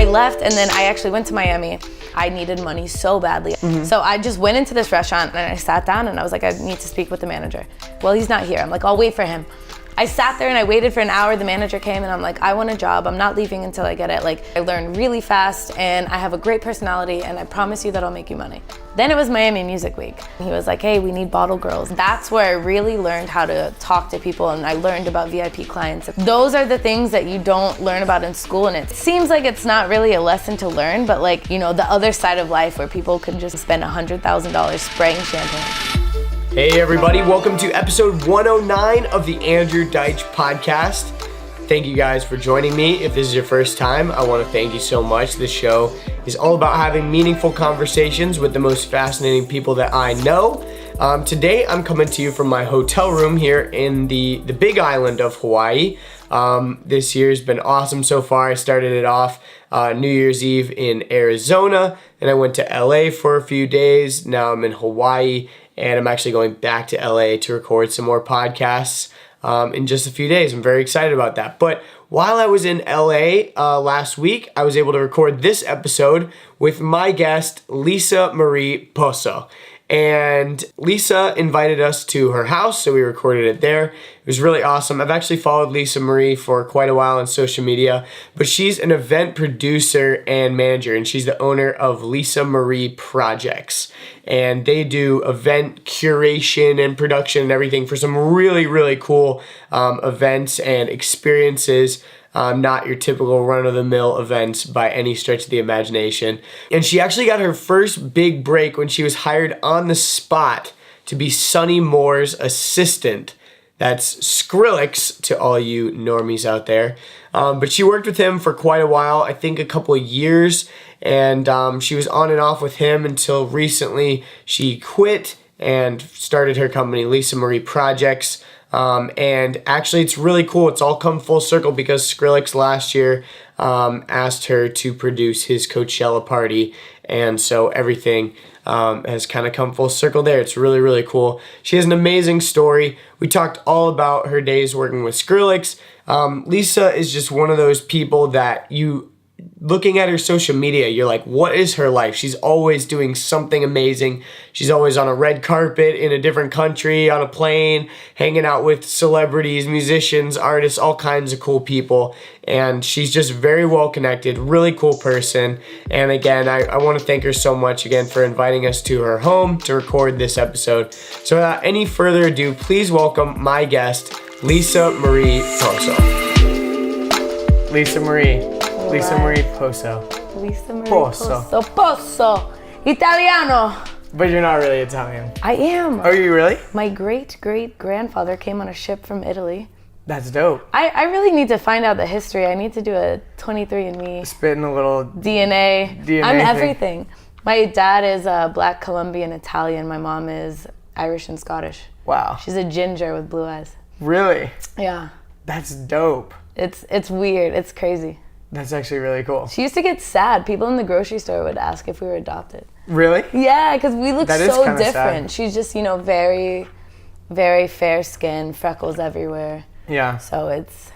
left, and then I actually went to Miami. I needed money so badly. So I just went into this restaurant and I sat down and I was like, I need to speak with the manager. Well, he's not here. I'm like, I'll wait for him. I sat there and I waited for an hour. The manager came and I'm like, I want a job. I'm not leaving until I get it. Like, I learn really fast and I have a great personality and I promise you that I'll make you money. Then it was Miami Music Week. He was like, hey, we need bottle girls. That's where I really learned how to talk to people and I learned about VIP clients. Those are the things that you don't learn about in school, and it seems like it's not really a lesson to learn, but like, you know, the other side of life where people can just spend $100,000 spraying champagne. Hey everybody, welcome to episode 109 of the Andrew Deitsch podcast. Thank you guys for joining me. If this is your first time, I want to thank you so much. This show is all about having meaningful conversations with the most fascinating people that I know. Today I'm coming to you from my hotel room here in the big island of Hawaii. This year's been awesome so far. I started it off New Year's Eve in Arizona, and I went to LA for a few days. Now I'm in Hawaii, and I'm actually going back to LA to record some more podcasts in just a few days. I'm very excited about that. But while I was in LA last week, I was able to record this episode with my guest, Lisa Marie Posso. And Lisa invited us to her house, so we recorded it there. It was really awesome. I've actually followed Lisa Marie for quite a while on social media, but she's an event producer and manager, and she's the owner of Lisa Marie Projects. And they do event curation and production and everything for some really, really cool events and experiences. Not your typical run-of-the-mill events by any stretch of the imagination. And she actually got her first big break when she was hired on the spot to be Sonny Moore's assistant. That's Skrillex to all you normies out there. But she worked with him for quite a while, I think a couple of years, and she was on and off with him until recently she quit and started her company, Lisa Marie Projects. And actually it's really cool. It's all come full circle because Skrillex last year asked her to produce his Coachella party, and so everything has kind of come full circle there. It's really, really cool. She has an amazing story. We talked all about her days working with Skrillex. Lisa is just one of those people that looking at her social media, you're like, what is her life? She's always doing something amazing. She's always on a red carpet in a different country, on a plane, hanging out with celebrities, musicians, artists, all kinds of cool people. And she's just very well connected, really cool person. And again, I want to thank her so much again for inviting us to her home to record this episode. So without any further ado, please welcome my guest, Lisa Marie Posso. Lisa Marie. Lisa Marie Posso. Lisa Marie Posso. Posso. Italiano. But you're not really Italian. I am. Are you really? My great-great-grandfather came on a ship from Italy. That's dope. I really need to find out the history. I need to do a 23andMe. Spitting a little DNA. I'm thing. everything. My dad is Black Colombian Italian. My mom is Irish and Scottish. Wow. She's a ginger with blue eyes. Really? Yeah. That's dope. It's weird. It's crazy. That's actually really cool. She used to get sad. People in the grocery store would ask if we were adopted. Really? Yeah, because we look so different. Sad. She's just, very, very fair skin, freckles everywhere. Yeah. So it's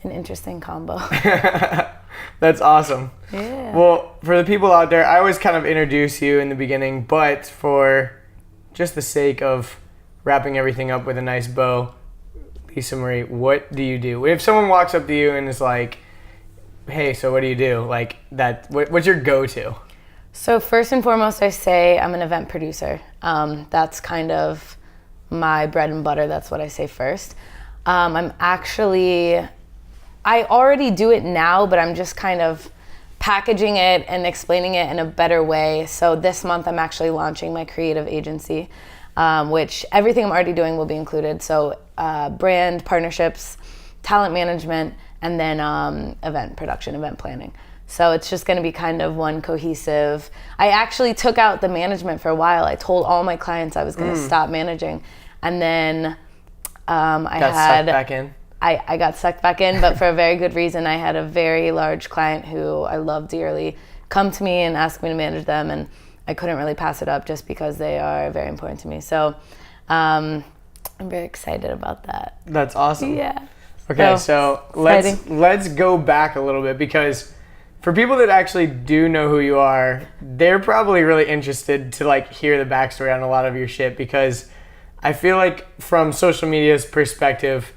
an interesting combo. That's awesome. Yeah. Well, for the people out there, I always kind of introduce you in the beginning, but for just the sake of wrapping everything up with a nice bow, Lisa Marie, what do you do? If someone walks up to you and is like, hey, so what do you do? Like that, what's your go-to? So first and foremost, I say I'm an event producer. That's kind of my bread and butter. That's what I say first. I already do it now, but I'm just kind of packaging it and explaining it in a better way. So this month I'm actually launching my creative agency, which everything I'm already doing will be included. So brand partnerships, talent management, and then event production, event planning. So it's just gonna be kind of one cohesive. I actually took out the management for a while. I told all my clients I was gonna stop managing. And then I sucked back in. I got sucked back in, but for a very good reason. I had a very large client who I love dearly come to me and ask me to manage them, and I couldn't really pass it up just because they are very important to me. So I'm very excited about that. That's awesome. Yeah. Okay, so let's go back a little bit, because For people that actually do know who you are, they're probably really interested to like hear the backstory on a lot of your shit, because I feel like from social media's perspective,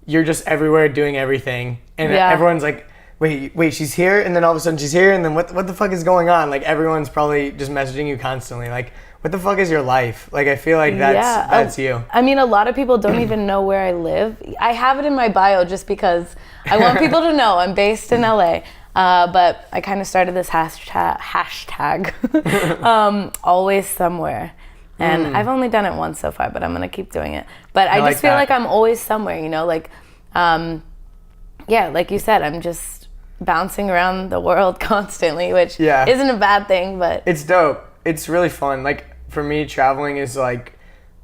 you're just everywhere doing everything, and everyone's like, wait, she's here, and then all of a sudden she's here, and then what the fuck is going on? Like, everyone's probably just messaging you constantly, like, what the fuck is your life? Like, I feel like that's you. I mean, a lot of people don't even know where I live. I have it in my bio just because I want people to know I'm based in LA. But I kind of started this hashtag always somewhere. And I've only done it once so far, but I'm going to keep doing it. But I just feel like I'm always somewhere, you know, like, like you said, I'm just bouncing around the world constantly, which isn't a bad thing, but it's dope. It's really fun. Like, for me, traveling is like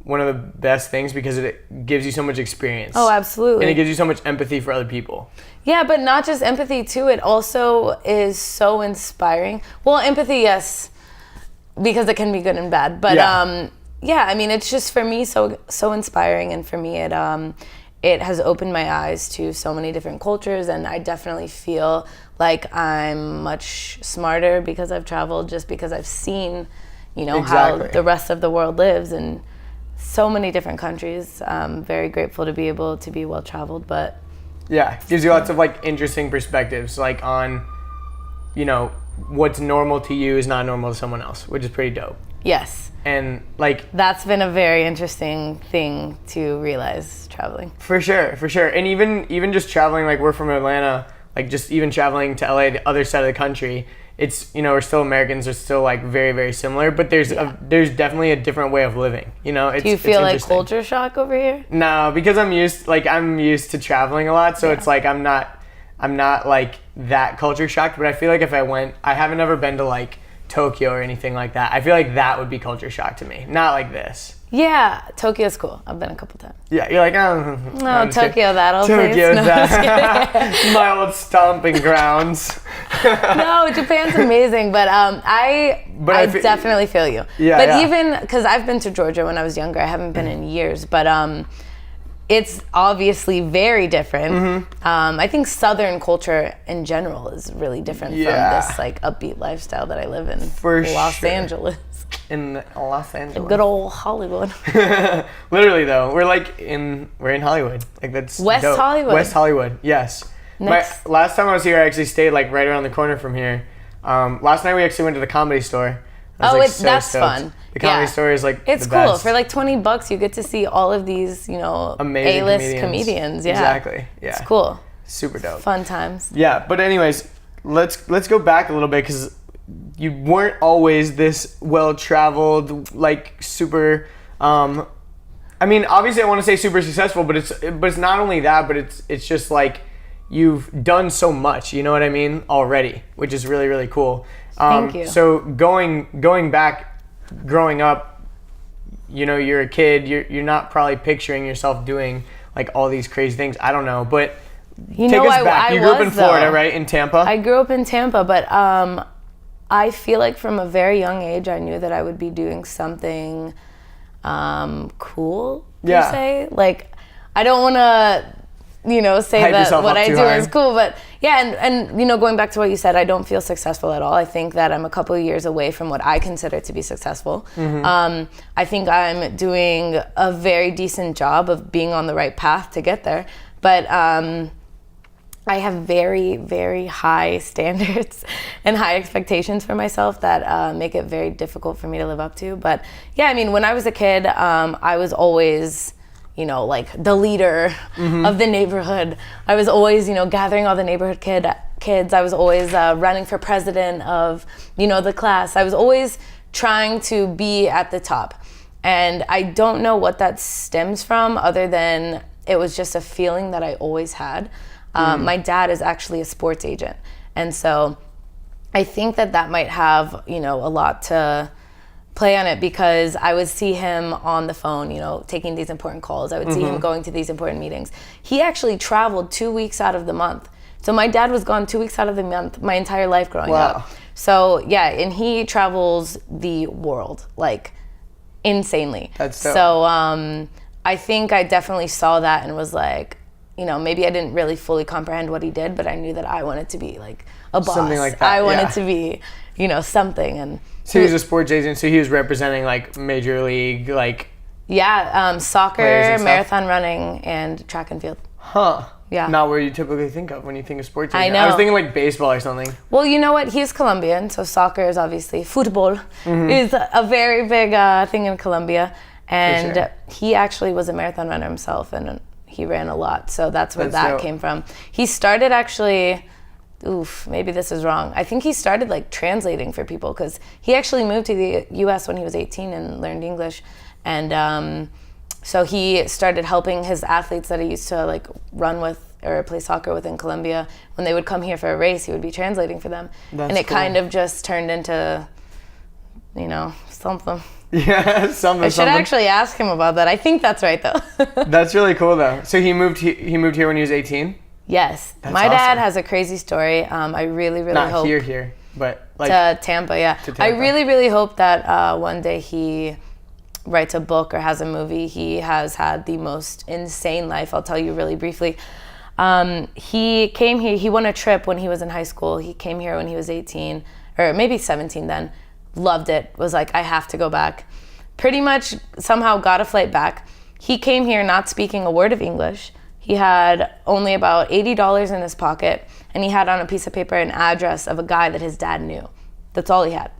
one of the best things because it gives you so much experience. Oh, absolutely. And it gives you so much empathy for other people. Yeah, but not just empathy too. It also is so inspiring. Well, empathy, yes, because it can be good and bad. But I mean, it's just for me so inspiring, and for me it has opened my eyes to so many different cultures, and I definitely feel like I'm much smarter because I've traveled, just because I've seen, you know, how the rest of the world lives in so many different countries. I'm very grateful to be able to be well traveled, but yeah, it gives you lots of like interesting perspectives, like on, you know, what's normal to you is not normal to someone else, which is pretty dope. Yes. And like, that's been a very interesting thing to realize traveling. For sure. And even just traveling, like, we're from Atlanta, like just even traveling to LA, the other side of the country, it's, you know, we're still Americans, we're still like very, very similar, but there's definitely a different way of living, you know? Do you feel like culture shock over here? No, because I'm used to traveling a lot, so it's like I'm not like that culture shocked, but I feel like if I went, I haven't ever been to like Tokyo or anything like that. I feel like that would be culture shock to me, not like this. Yeah, Tokyo's cool. I've been a couple times. Yeah, you're like, oh, no, Tokyo, that old place. Tokyo's that. My old stomping grounds. No, Japan's amazing, but I definitely feel you. Yeah, but even, because I've been to Georgia when I was younger, I haven't been in years, but it's obviously very different. I think Southern culture in general is really different from this like upbeat lifestyle that I live in. Los Angeles. In Los Angeles. Good old Hollywood. Literally though, we're in Hollywood. Like, that's West dope. Hollywood. West Hollywood, yes. Last time I was here, I actually stayed like right around the corner from here. Last night we actually went to the Comedy Store. That's fun. The Comedy Store is like it's the cool. best. For like $20, you get to see all of these, you know, amazing A-list comedians. Yeah, exactly. Yeah, it's cool. Super dope. Fun times. Yeah, but anyways, let's go back a little bit, because you weren't always this well-traveled, like super. I mean, obviously, I want to say super successful, but it's not only that, but it's just like you've done so much. You know what I mean? Already, which is really, really cool. Thank you. So going back, growing up, you know, you're a kid. You're not probably picturing yourself doing like all these crazy things. I don't know, but you take know, us back. You grew up in Florida, right? In Tampa. I grew up in Tampa, but I feel like from a very young age, I knew that I would be doing something cool, per se. Like, I don't want to, you know, say hype that what I do hard. is cool, but yeah, and you know, going back to what you said, I don't feel successful at all. I think that I'm a couple of years away from what I consider to be successful. I think I'm doing a very decent job of being on the right path to get there, but I have very, very high standards and high expectations for myself that make it very difficult for me to live up to. But yeah, I mean, when I was a kid, I was always, you know, like the leader of the neighborhood. I was always, you know, gathering all the neighborhood kids. I was always running for president of, you know, the class. I was always trying to be at the top. And I don't know what that stems from, other than it was just a feeling that I always had. My dad is actually a sports agent. And so I think that might have, you know, a lot to play on it, because I would see him on the phone, you know, taking these important calls. I would see him going to these important meetings. He actually traveled 2 weeks out of the month. So my dad was gone 2 weeks out of the month my entire life growing up. So yeah, and he travels the world, like, insanely. That's dope. So I think I definitely saw that and was like, maybe I didn't really fully comprehend what he did, but I knew that I wanted to be like a boss. Something like that. I wanted to be, something. And so he was a sports agent, so he was representing like major league, like soccer, marathon running, and track and field. Huh. Yeah. Not where you typically think of when you think of sports agent. I know. I was thinking like baseball or something. Well, you know what? He's Colombian, so soccer is obviously football is a very big thing in Colombia, and he actually was a marathon runner himself, and he ran a lot. So that's where that came from. He started actually. Maybe this is wrong. I think he started like translating for people because he actually moved to the U.S. when he was 18 and learned English, and so he started helping his athletes that he used to like run with or play soccer with in Colombia. When they would come here for a race, he would be translating for them. And it kind of just turned into, something. Yeah, something. I should actually ask him about that. I think that's right though. That's really cool though. So he moved here when he was 18? Yes. My dad has a crazy story. I really, really hope. Not here, but like. To Tampa, yeah. To Tampa. I really, really hope that one day he writes a book or has a movie. He has had the most insane life. I'll tell you really briefly. He came here, he won a trip when he was in high school. He came here when he was 18, or maybe 17 then. Loved it, was like, I have to go back. Pretty much somehow got a flight back. He came here not speaking a word of English. He had only about $80 in his pocket, and he had on a piece of paper an address of a guy that his dad knew. That's all he had.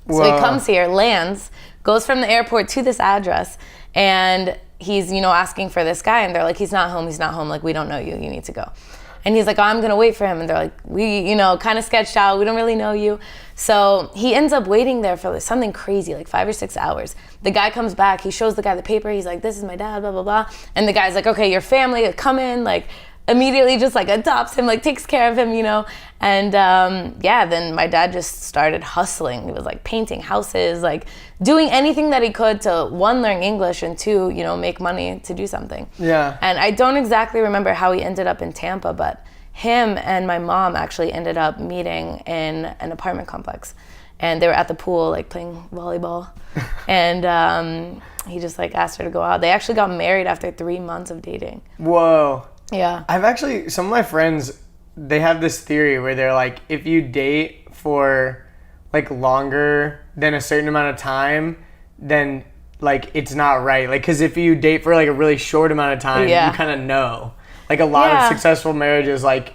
So he comes here, lands, goes from the airport to this address, and he's, asking for this guy, and they're like, he's not home, like, we don't know you need to go. And he's like, I'm gonna wait for him, and they're like, we, kind of sketched out, we don't really know you. So he ends up waiting there for something crazy, like 5 or 6 hours. The guy comes back, he shows the guy the paper, he's like, this is my dad, blah, blah, blah. And the guy's like, okay, your family, come in, like, immediately just like adopts him, like takes care of him, and then my dad just started hustling. He was like painting houses, like doing anything that he could to, one, learn English, and two, make money to do something. Yeah. And I don't exactly remember how he ended up in Tampa, but him and my mom actually ended up meeting in an apartment complex, and they were at the pool like playing volleyball, and he just like asked her to go out. They actually got married after 3 months of dating. Whoa. Yeah. Some of my friends, they have this theory where they're like, if you date for like longer than a certain amount of time, then like it's not right. Like, cause if you date for like a really short amount of time, you kind of know. Like a lot of successful marriages like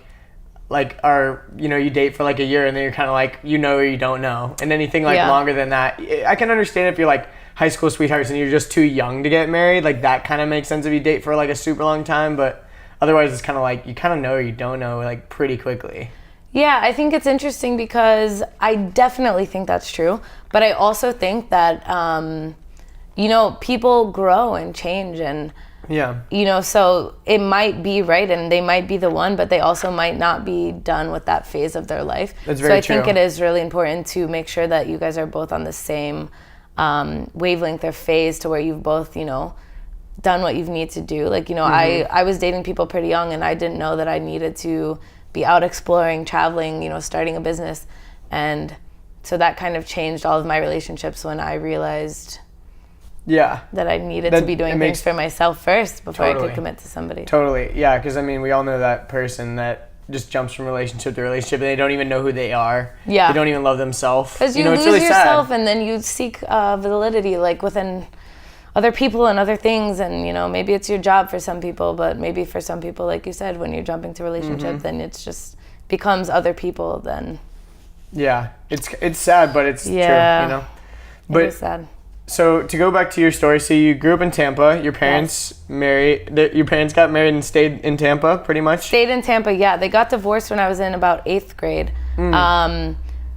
are, you date for like a year and then you're kind of like, or you don't know. And anything like longer than that, I can understand if you're like high school sweethearts and you're just too young to get married, like that kind of makes sense if you date for like a super long time, but otherwise, it's kind of like you kind of know or you don't know, like pretty quickly. Yeah, I think it's interesting because I definitely think that's true. But I also think that, people grow and change, and, so it might be right and they might be the one, but they also might not be done with that phase of their life. That's very true. So I think it is really important to make sure that you guys are both on the same wavelength or phase to where you've both, done what you need to do. Like, I was dating people pretty young, and I didn't know that I needed to be out exploring, traveling, starting a business. And so that kind of changed all of my relationships when I realized that I needed to be doing things for myself first before I could commit to somebody. Totally. Yeah, because we all know that person that just jumps from relationship to relationship and they don't even know who they are. Yeah. They don't even love themselves. Because you lose really yourself sad. And then you seek validity like within other people and other things, and maybe it's your job for some people, but maybe for some people, like you said, when you're jumping to relationship, then it's just becomes other people then. Yeah, it's sad, but it's true, But it is sad. So to go back to your story, so you grew up in Tampa, your parents your parents got married and stayed in Tampa pretty much? Stayed in Tampa, yeah. They got divorced when I was in about 8th grade.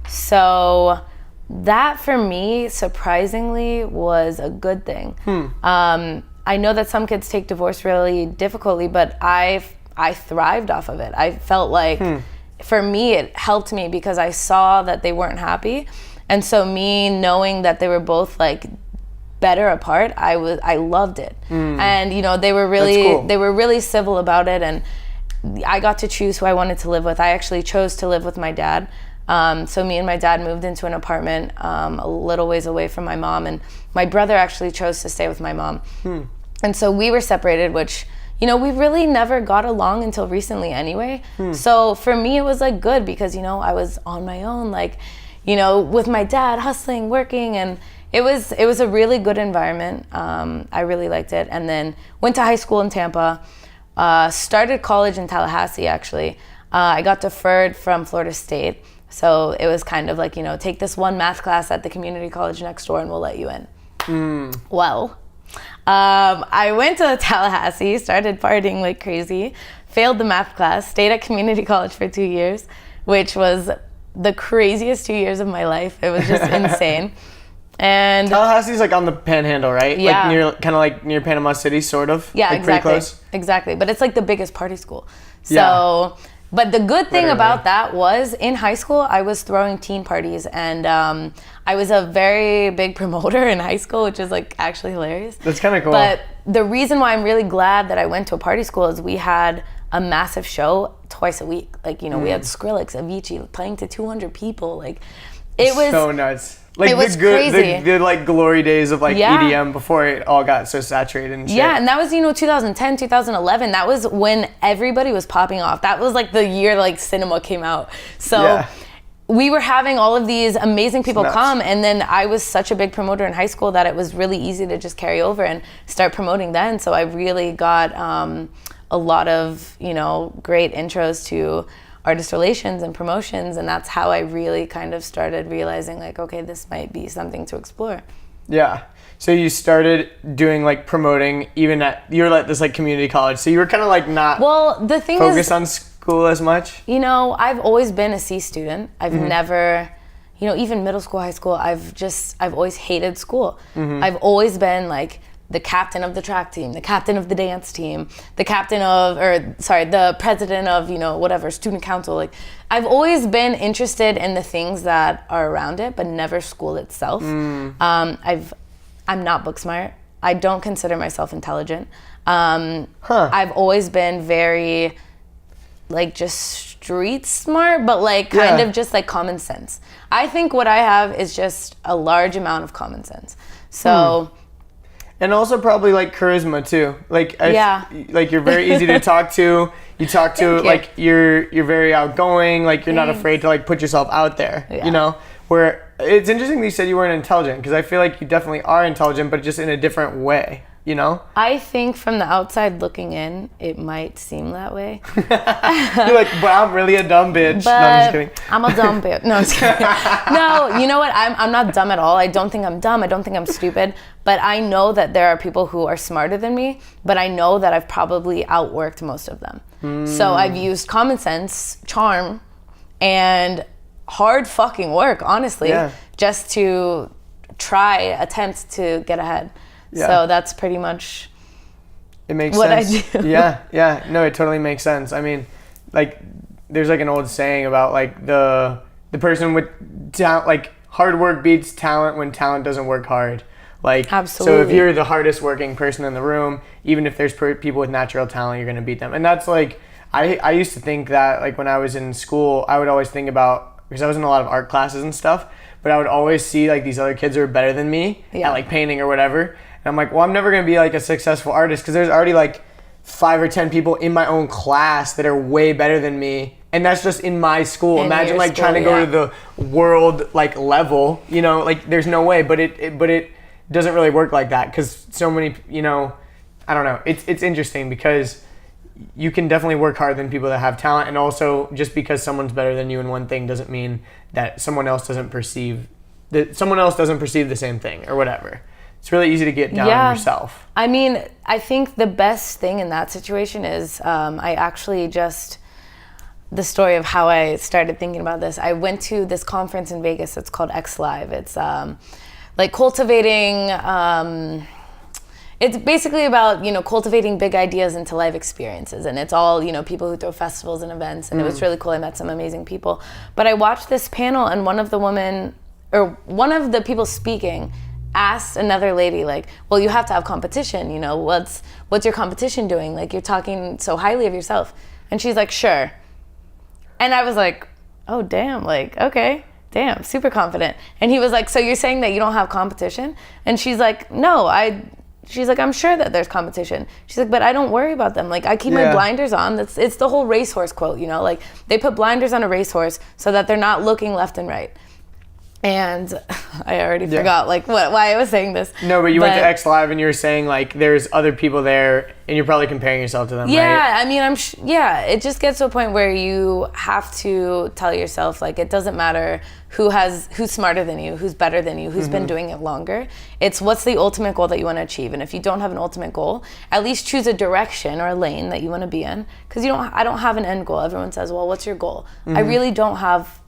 So that for me, surprisingly, was a good thing. I know that some kids take divorce really difficultly, but I thrived off of it. I felt like, for me, it helped me because I saw that they weren't happy. And so me knowing that they were both like better apart, I loved it. And they were really civil about it, and I got to choose who I wanted to live with. I actually chose to live with my dad. So me and my dad moved into an apartment a little ways away from my mom, and my brother actually chose to stay with my mom. And so we were separated, which, we really never got along until recently anyway. So for me, it was like good because, I was on my own, like, with my dad hustling, working, and it was a really good environment. I really liked it. And then went to high school in Tampa, started college in Tallahassee, actually. I got deferred from Florida State. So it was kind of like, take this one math class at the community college next door and we'll let you in. Well, I went to Tallahassee, started partying like crazy, failed the math class, stayed at community college for 2 years, which was the craziest 2 years of my life. It was just insane. And Tallahassee's like on the Panhandle, right? Yeah. Like near Panama City, sort of. Yeah, like exactly. Pretty close. Exactly. But it's like the biggest party school. So, yeah. But the good thing about that was in high school, I was throwing teen parties, and I was a very big promoter in high school, which is like actually hilarious. That's kind of cool. But the reason why I'm really glad that I went to a party school is we had a massive show twice a week. Like, we had Skrillex, Avicii playing to 200 people. Like, it was so nuts. Like it was crazy. The like glory days of like EDM before it all got so saturated and shit. Yeah, and that was 2010, 2011. That was when everybody was popping off. That was like the year like cinema came out. So we were having all of these amazing people come, and then I was such a big promoter in high school that it was really easy to just carry over and start promoting then. So I really got a lot of great intros to artist relations and promotions, and that's how I really kind of started realizing like, okay, this might be something to explore. Yeah. So you started doing like promoting even you were at this like community college, so you were kind of like not the thing focused on school as much? I've always been a C student. I've never, even middle school, high school, I've always hated school. I've always been like the captain of the track team, the captain of the dance team, the president of, whatever, student council. Like, I've always been interested in the things that are around it, but never school itself. I'm not book smart. I don't consider myself intelligent. I've always been very, like, just street smart, but like kind of just like common sense. I think what I have is just a large amount of common sense. So... And also probably like charisma too. Like like you're very easy to talk to. You talk to like you're very outgoing. Like you're not afraid to like put yourself out there. Where it's interesting that you said you weren't intelligent, because I feel like you definitely are intelligent, but just in a different way. I think from the outside looking in, it might seem that way. You're like, but I'm really a dumb bitch. But no, I'm just kidding. I'm a dumb bitch. No, I'm just kidding. No, you know what? I'm not dumb at all. I don't think I'm dumb. I don't think I'm stupid. But I know that there are people who are smarter than me, but I know that I've probably outworked most of them. So I've used common sense, charm, and hard fucking work, honestly, just to attempt to get ahead. Yeah. So that's pretty much what I do. Yeah. No, it totally makes sense. I mean, like, there's like an old saying about like the person with talent, like hard work beats talent when talent doesn't work hard. Like, absolutely. So if you're the hardest working person in the room, even if there's people with natural talent, you're gonna beat them. And that's like, I used to think that like when I was in school, I would always think about, because I was in a lot of art classes and stuff, but I would always see like these other kids who are better than me at like painting or whatever. And I'm like, well, I'm never going to be like a successful artist because there's already like 5 or 10 people in my own class that are way better than me. And that's just in my school. Imagine like trying to go to the world like level, like there's no way, but it doesn't really work like that, because so many, I don't know. It's interesting because you can definitely work harder than people that have talent. And also just because someone's better than you in one thing doesn't mean that someone else doesn't perceive the same thing or whatever. It's really easy to get down on yourself. I mean, I think the best thing in that situation is I actually just, the story of how I started thinking about this, I went to this conference in Vegas. It's called X Live. It's like cultivating, it's basically about, cultivating big ideas into live experiences. And it's all, people who throw festivals and events. And it was really cool. I met some amazing people. But I watched this panel, and one of the people speaking asked another lady, like, well, you have to have competition, what's your competition doing? Like, you're talking so highly of yourself. And she's like, sure. And I was like, oh, damn, like, okay, damn, super confident. And he was like, so you're saying that you don't have competition? And she's like, no, she's like, I'm sure that there's competition. She's like, but I don't worry about them. Like, I keep my blinders on. It's the whole racehorse quote, you know? Like, they put blinders on a racehorse so that they're not looking left and right. And I already forgot why I was saying this. No, but you went to X Live and you were saying like there's other people there and you're probably comparing yourself to them, right? Yeah, I mean, it just gets to a point where you have to tell yourself like it doesn't matter who's smarter than you, who's better than you, who's been doing it longer. It's what's the ultimate goal that you want to achieve. And if you don't have an ultimate goal, at least choose a direction or a lane that you want to be in. Because I don't have an end goal. Everyone says, well, what's your goal? I really don't have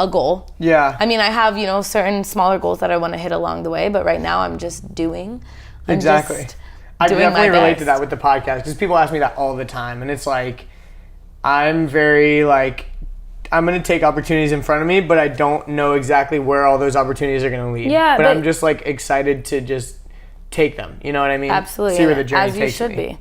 a goal. Yeah. I mean, I have, certain smaller goals that I want to hit along the way, but right now I'm just doing. Exactly. I definitely relate to that with the podcast because people ask me that all the time, and it's like, I'm very like, I'm going to take opportunities in front of me, but I don't know exactly where all those opportunities are going to lead. Yeah. But I'm just like excited to just take them. You know what I mean? Absolutely. See where the journey takes me. As you should be.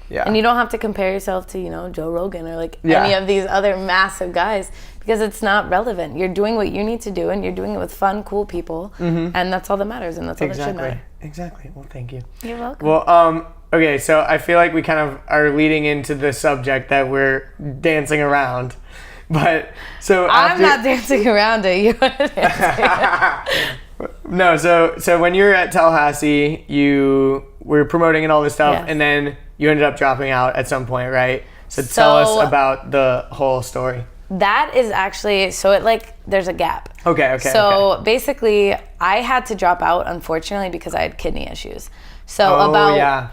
Yeah. And you don't have to compare yourself to, Joe Rogan or any of these other massive guys because it's not relevant. You're doing what you need to do and you're doing it with fun, cool people. And that's all that matters and that's all that should matter. Exactly. Well, thank you. You're welcome. Well, okay, so I feel like we kind of are leading into the subject that we're dancing around. But so I'm not dancing around it. You want to dance. No, so when you were at Tallahassee, you were promoting and all this stuff, and then you ended up dropping out at some point, right? So tell us about the whole story. That is actually, there's a gap. Okay. So basically, I had to drop out, unfortunately, because I had kidney issues. So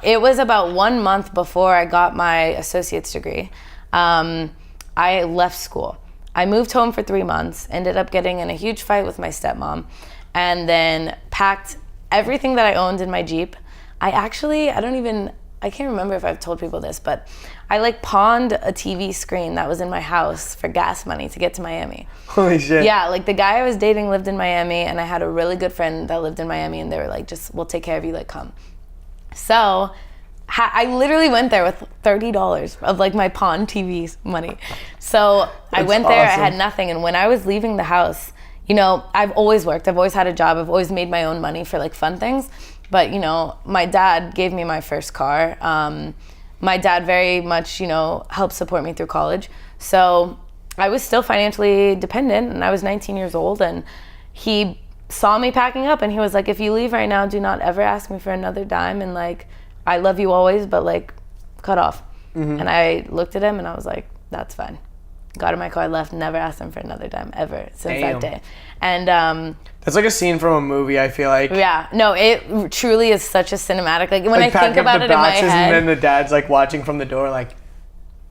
it was about 1 month before I got my associate's degree. I left school. I moved home for 3 months, ended up getting in a huge fight with my stepmom, and then packed everything that I owned in my Jeep. I can't remember if I've told people this, but I pawned a TV screen that was in my house for gas money to get to Miami. Holy shit. Yeah, the guy I was dating lived in Miami, and I had a really good friend that lived in Miami, and they were like, we'll take care of you, come. So I literally went there with $30 of my pawn TV money. So I went there, awesome. I had nothing, and when I was leaving the house, I've always worked, I've always had a job, I've always made my own money for fun things. But, my dad gave me my first car. My dad very much, helped support me through college. So I was still financially dependent, and I was 19 years old, and he saw me packing up, and he was like, if you leave right now, do not ever ask me for another dime, and I love you always, but cut off. Mm-hmm. And I looked at him, and I was like, that's fine. Got in my car, left, never asked him for another dime ever since that day. And that's like a scene from a movie, I feel like. Yeah, no, it truly is such a cinematic. When I think about it in my head. And then the dad's watching from the door,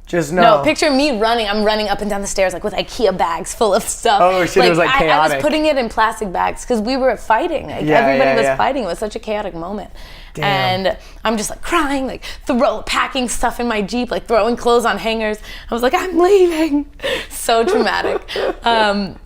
just no. No, picture me running. I'm running up and down the stairs with IKEA bags full of stuff. Oh shit, it was chaotic. I was putting it in plastic bags because we were fighting. Everybody was fighting. It was such a chaotic moment. Damn. And I'm just crying, packing stuff in my Jeep, throwing clothes on hangers. I was like, I'm leaving. So traumatic.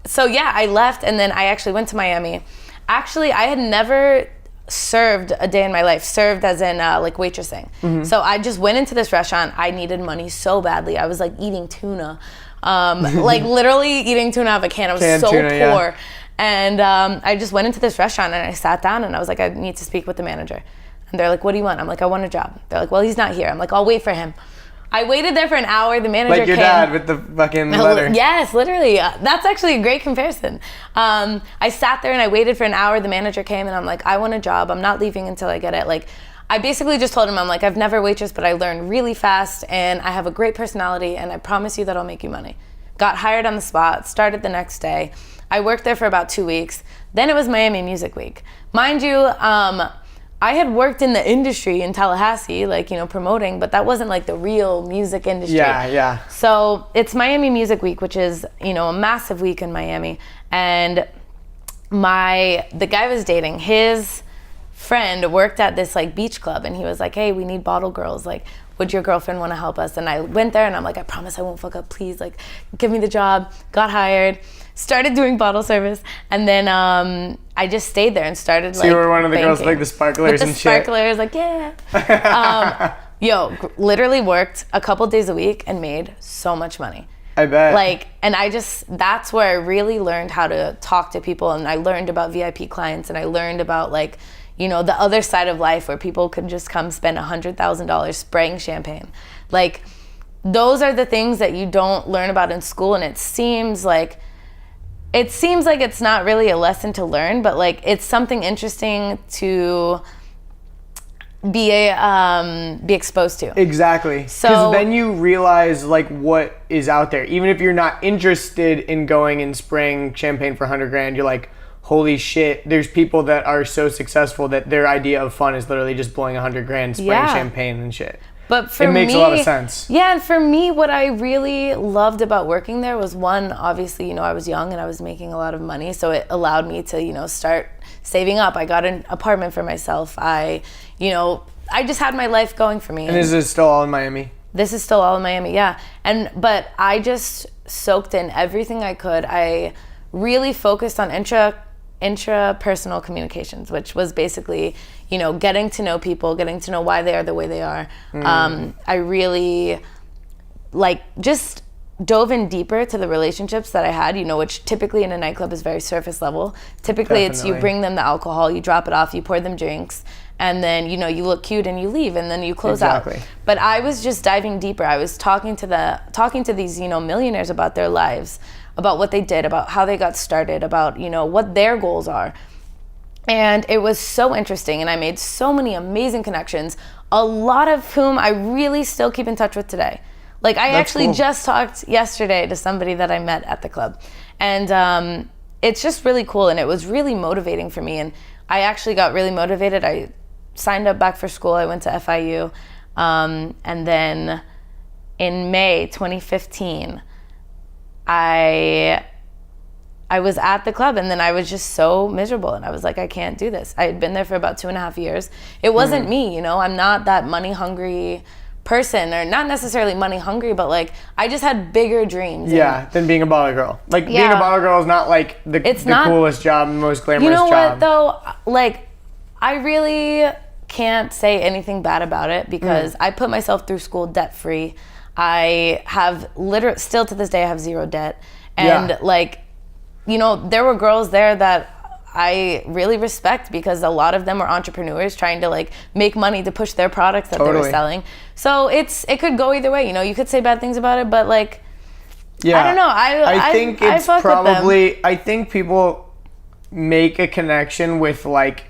So yeah, I left, and then I actually went to Miami. Actually, I had never served a day in my life, served as in waitressing. Mm-hmm. So I just went into this restaurant. I needed money so badly. I was eating tuna, literally eating tuna out of a can. I was so poor. Yeah. And I just went into this restaurant and I sat down and I was like, I need to speak with the manager. And they're like, what do you want? I'm like, I want a job. They're like, well, he's not here. I'm like, I'll wait for him. I waited there for an hour. The manager came. Like your dad with the fucking letter. Yes, literally. That's actually a great comparison. I sat there and I waited for an hour. The manager came and I'm like, I want a job. I'm not leaving until I get it. I basically just told him, I'm like, I've never waitressed, but I learned really fast and I have a great personality and I promise you that I'll make you money. Got hired on the spot, started the next day. I worked there for about 2 weeks. Then it was Miami Music Week. Mind you, I had worked in the industry in Tallahassee, promoting, but that wasn't the real music industry. Yeah. So it's Miami Music Week, which is, a massive week in Miami. And the guy I was dating, his friend worked at this beach club, and he was like, hey, we need bottle girls. Would your girlfriend want to help us? And I went there and I'm like, I promise I won't fuck up, please. Give me the job. Got hired. Started doing bottle service, and then I just stayed there and started So you were one of the girls with the sparklers with and shit. Sparklers, yeah. Literally worked a couple days a week and made so much money. I bet. And that's where I really learned how to talk to people, and I learned about VIP clients, and I learned about you know, the other side of life where people could just come spend $100,000 spraying champagne. Like, those are the things that you don't learn about in school, and it seems like it's not really a lesson to learn, but like it's something interesting to be exposed to. Exactly. So because then you realize like what is out there. Even if you're not interested in going and spraying champagne for $100,000, you're like, holy shit, there's people that are so successful that their idea of fun is literally just blowing $100,000 spraying champagne and shit. But for me, it makes a lot of sense. Yeah, and for me, what I really loved about working there was, one, obviously, you know, I was young and I was making a lot of money, so it allowed me to, you know, start saving up. I got an apartment for myself. I just had my life going for me. And this is still all in Miami? This is still all in Miami, yeah. But I just soaked in everything I could. I really focused on intrapersonal communications, which was basically, you know, getting to know people, getting to know why they are the way they are. I really just dove in deeper to the relationships that I had, you know, which typically in a nightclub is very surface level. Typically it's you bring them the alcohol, you drop it off, you pour them drinks, and then, you know, you look cute and you leave, and then you close out. But I was just diving deeper. I was talking to these, you know, millionaires about their lives, about what they did, about how they got started, about, you know, what their goals are. And it was so interesting, and I made so many amazing connections, a lot of whom I really still keep in touch with today. Like, I actually just talked yesterday to somebody that I met at the club. And it's just really cool, and it was really motivating for me. And I actually got really motivated. I signed up back for school. I went to FIU. And then in May 2015, I was at the club, and then I was just so miserable, and I was like, I can't do this. I had been there for about 2.5 years. It wasn't me, you know, I'm not that money hungry person, or not necessarily money hungry, but like I just had bigger dreams. Yeah, than being a baller girl. Like being a baller girl is not like the coolest job, the most glamorous job. You know what though? Like, I really can't say anything bad about it, because I put myself through school debt free. I have still to this day I have zero debt. And like, you know, there were girls there that I really respect, because a lot of them were entrepreneurs trying to like make money to push their products that they were selling. So it could go either way, you know. You could say bad things about it, but like, I don't know. I think it's probably, I think people make a connection with like,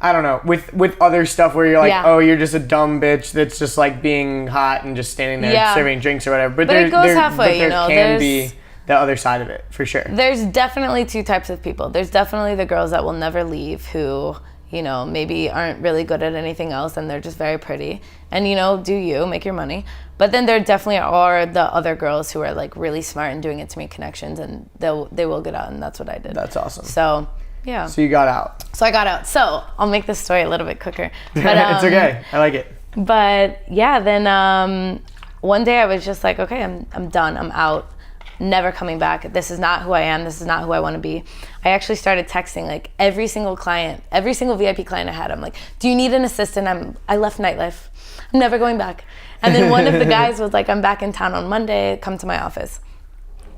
I don't know, with other stuff where you're like, oh, you're just a dumb bitch that's just like being hot and just standing there serving drinks or whatever. But it goes halfway, you know. There can be the other side of it, for sure. There's definitely two types of people. There's definitely the girls that will never leave, who, you know, maybe aren't really good at anything else, and they're just very pretty. And, you know, do you, make your money. But then there definitely are the other girls who are like really smart and doing it to make connections, and they will get out, and that's what I did. That's awesome. So, yeah. So you got out. So I got out. So I'll make this story a little bit quicker. But, it's okay. I like it. But yeah, then one day I was just like, okay, I'm done. I'm out. Never coming back. This is not who I am. This is not who I want to be. I actually started texting like every single client, every single VIP client I had. I'm like, do you need an assistant? I left nightlife. I'm never going back. And then one of the guys was like, I'm back in town on Monday. Come to my office.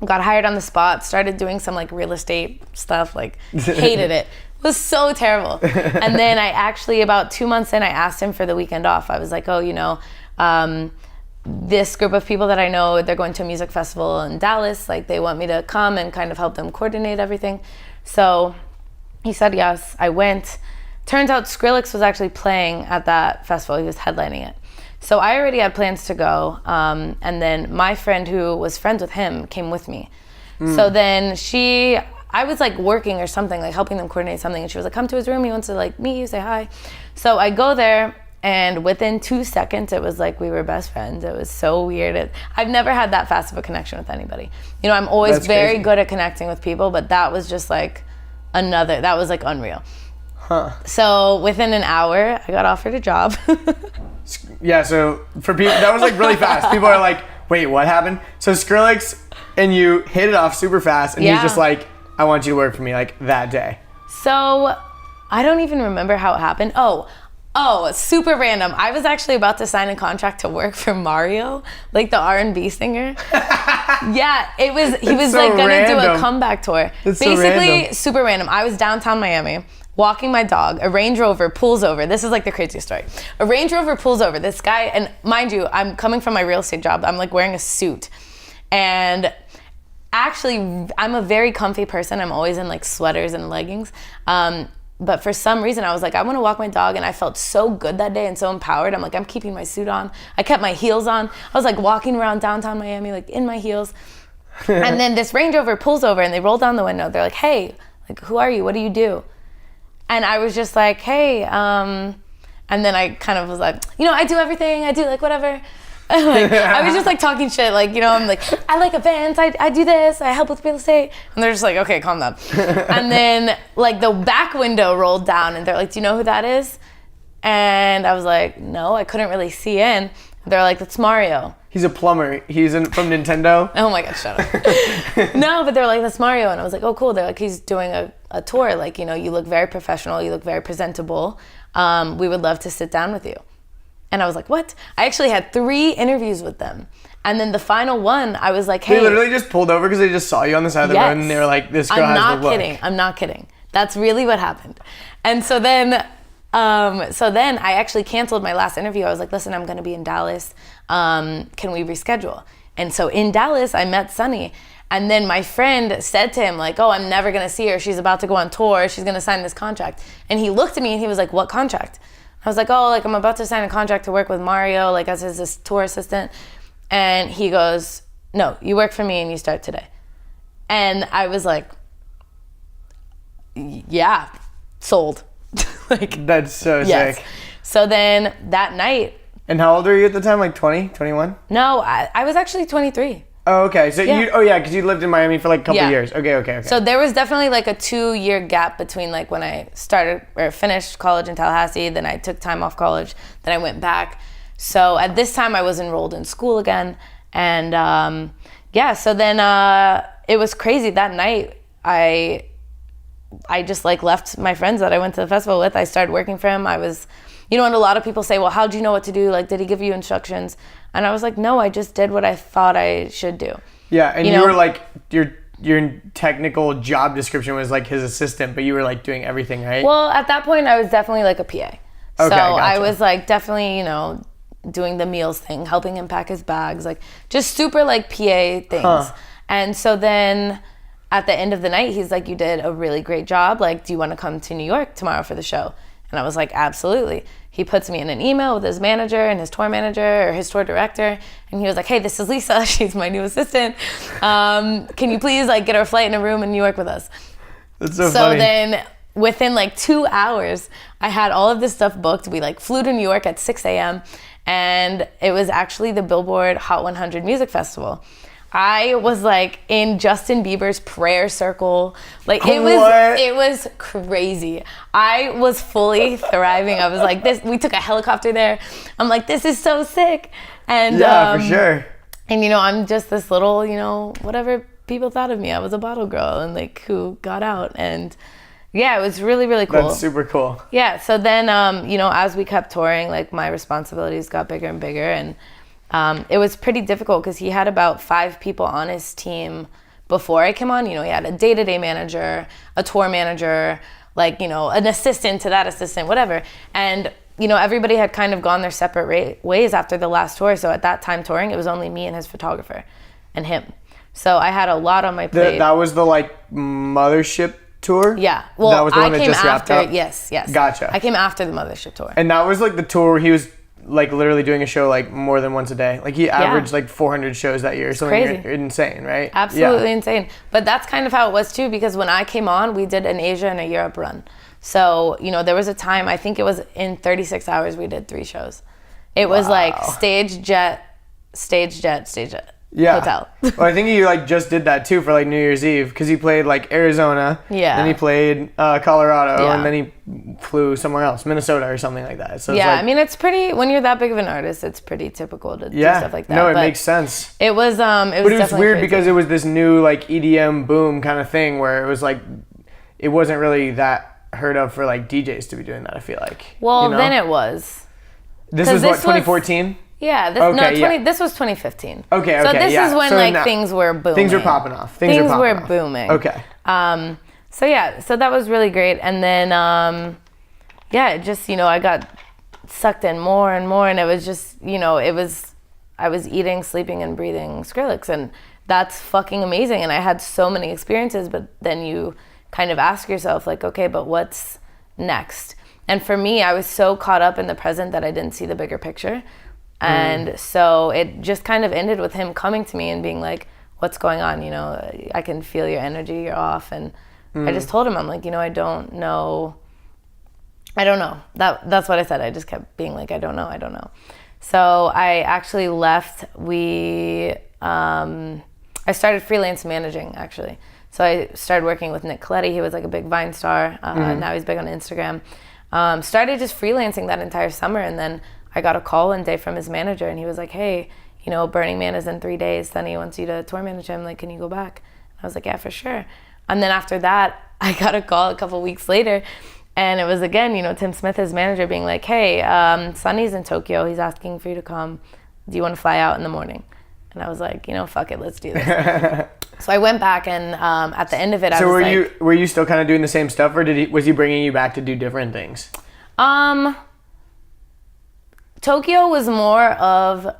Got hired on the spot. Started doing some like real estate stuff. Like, hated it. It was so terrible. And then I actually, about 2 months in, I asked him for the weekend off. I was like, oh, you know, this group of people that I know, they're going to a music festival in Dallas. Like, they want me to come and kind of help them coordinate everything. So he said yes. I went. Turns out Skrillex was actually playing at that festival. He was headlining it. So I already had plans to go. And then my friend who was friends with him came with me. So then I was like working or something, like helping them coordinate something. And she was like, come to his room. He wants to like meet you, say hi. So I go there. And within 2 seconds, it was like we were best friends. It was so weird. I've never had that fast of a connection with anybody. You know, I'm always very good at connecting with people, but that was just like that was like unreal. Huh. So within an hour, I got offered a job. Yeah, so for people, that was like really fast. People are like, wait, what happened? So Skrillex and you hit it off super fast, and he's just like, I want you to work for me, like that day. So I don't even remember how it happened. Oh, super random. I was actually about to sign a contract to work for Mario, like the R&B singer. Yeah, he was so like gonna random. do a comeback tour. That's so Basically, random. super random. I was downtown Miami, walking my dog. A Range Rover pulls over. This is like the craziest story. A Range Rover pulls over. This guy, and mind you, I'm coming from my real estate job. I'm like wearing a suit. And actually, I'm a very comfy person. I'm always in like sweaters and leggings. But for some reason, I was like, I want to walk my dog, and I felt so good that day and so empowered. I'm like, I'm keeping my suit on. I kept my heels on. I was like walking around downtown Miami, like in my heels. And then this Range Rover pulls over, and they roll down the window. They're like, hey, like, who are you? What do you do? And I was just like, hey, and then I kind of was like, I do everything. I do like whatever. Like, I was just like talking shit, like, I'm like, I like events, I do this, I help with real estate. And they're just like, okay, calm down. And then like the back window rolled down, and they're like, do you know who that is? And I was like, no, I couldn't really see in. They're like, that's Mario. He's a plumber. He's from Nintendo. Oh my God, shut up. No, but they're like, that's Mario. And I was like, oh, cool. They're like, he's doing a tour. Like, you look very professional. You look very presentable. We would love to sit down with you. And I was like, what? I actually had 3 interviews with them. And then the final one, I was like, hey. They literally just pulled over because they just saw you on the side of the road, and they were like, this girl has the look. I'm not kidding. That's really what happened. And so then I actually canceled my last interview. I was like, listen, I'm going to be in Dallas. Can we reschedule? And so in Dallas, I met Sunny. And then my friend said to him, like, oh, I'm never going to see her. She's about to go on tour. She's going to sign this contract. And he looked at me and he was like, what contract? I was like, oh, like I'm about to sign a contract to work with Mario, like as his tour assistant. And he goes, no, you work for me and you start today. And I was like, yeah, sold. Like, that's so yes. sick. So then that night. And how old were you at the time? Like 20, 21? No, I was actually 23. Oh, okay. So yeah. Because you lived in Miami for like a couple years. Okay. So there was definitely like a 2-year gap between like when I started or finished college in Tallahassee, then I took time off college, then I went back. So at this time I was enrolled in school again. And so then it was crazy. That night I just like left my friends that I went to the festival with. I started working for him. I was, and a lot of people say, well, how'd you know what to do? Like, did he give you instructions? And I was like, no, I just did what I thought I should do. Yeah, and you were like, your technical job description was like his assistant, but you were like doing everything, right? Well, at that point, I was definitely like a PA. Okay, so gotcha. I was like definitely, doing the meals thing, helping him pack his bags, like just super like PA things. Huh. And so then at the end of the night, he's like, you did a really great job. Like, do you want to come to New York tomorrow for the show? And I was like, absolutely. He puts me in an email with his manager and his tour manager or his tour director. And he was like, hey, this is Lisa. She's my new assistant. Can you please like get her a flight in a room in New York with us? That's so funny. So then within like 2 hours, I had all of this stuff booked. We like flew to New York at 6 a.m. And it was actually the Billboard Hot 100 Music Festival. I was like in Justin Bieber's prayer circle. Like it was crazy. I was fully thriving. I was like this. We took a helicopter there. I'm like, this is so sick. And yeah, for sure. And I'm just this little, whatever people thought of me. I was a bottle girl and like who got out. And yeah, it was really, really cool. That's super cool. Yeah. So then, as we kept touring, like my responsibilities got bigger and bigger, and it was pretty difficult because he had about 5 people on his team before I came on. He had a day-to-day manager, a tour manager, like, an assistant to that assistant, whatever. And, everybody had kind of gone their separate ways after the last tour. So at that time touring, it was only me and his photographer and him. So I had a lot on my plate. That was the like mothership tour? Yeah. Well, that was the one that just wrapped up? Yes. Gotcha. I came after the mothership tour. And that was like the tour where he was like literally doing a show like more than once a day. Like he averaged like 400 shows that year. Something crazy. Insane, right? Absolutely insane. But that's kind of how it was too, because when I came on, we did an Asia and a Europe run. So, there was a time, I think it was in 36 hours, we did 3 shows. It was like stage jet, hotel. Well, I think he like just did that too for like New Year's Eve, because he played like Arizona, then he played Colorado, and then he flew somewhere else, Minnesota or something like that. So yeah, I mean, it's pretty, when you're that big of an artist, it's pretty typical to do stuff like that. No, it makes sense. It was but it was weird crazy. Because it was this new like EDM boom kind of thing where it was like, it wasn't really that heard of for like DJs to be doing that, I feel like. Well, then it was. This was what, 2014? Yeah, this was 2015. Okay, so this is when things were booming. Things were popping off. Things were booming. Okay. So that was really great. And then, it just, I got sucked in more and more, and it was just, I was eating, sleeping, and breathing Skrillex, and that's fucking amazing. And I had so many experiences, but then you kind of ask yourself, like, okay, but what's next? And for me, I was so caught up in the present that I didn't see the bigger picture. And so it just kind of ended with him coming to me and being like, what's going on? I can feel your energy, you're off. And I just told him, I'm like, I don't know. That's what I said. I just kept being like, I don't know. So I actually left. I started freelance managing, actually. So I started working with Nick Coletti. He was like a big Vine star. Now he's big on Instagram. Started just freelancing that entire summer, and then I got a call one day from his manager, and he was like, hey, Burning Man is in 3 days. Sonny wants you to tour manage him. Like, can you go back? I was like, yeah, for sure. And then after that, I got a call a couple weeks later, and it was again, Tim Smith, his manager, being like, hey, Sonny's in Tokyo. He's asking for you to come. Do you want to fly out in the morning? And I was like, fuck it, let's do this. So I went back, and at the end of it, I was like... So were you still kind of doing the same stuff, or was he bringing you back to do different things? Tokyo was more of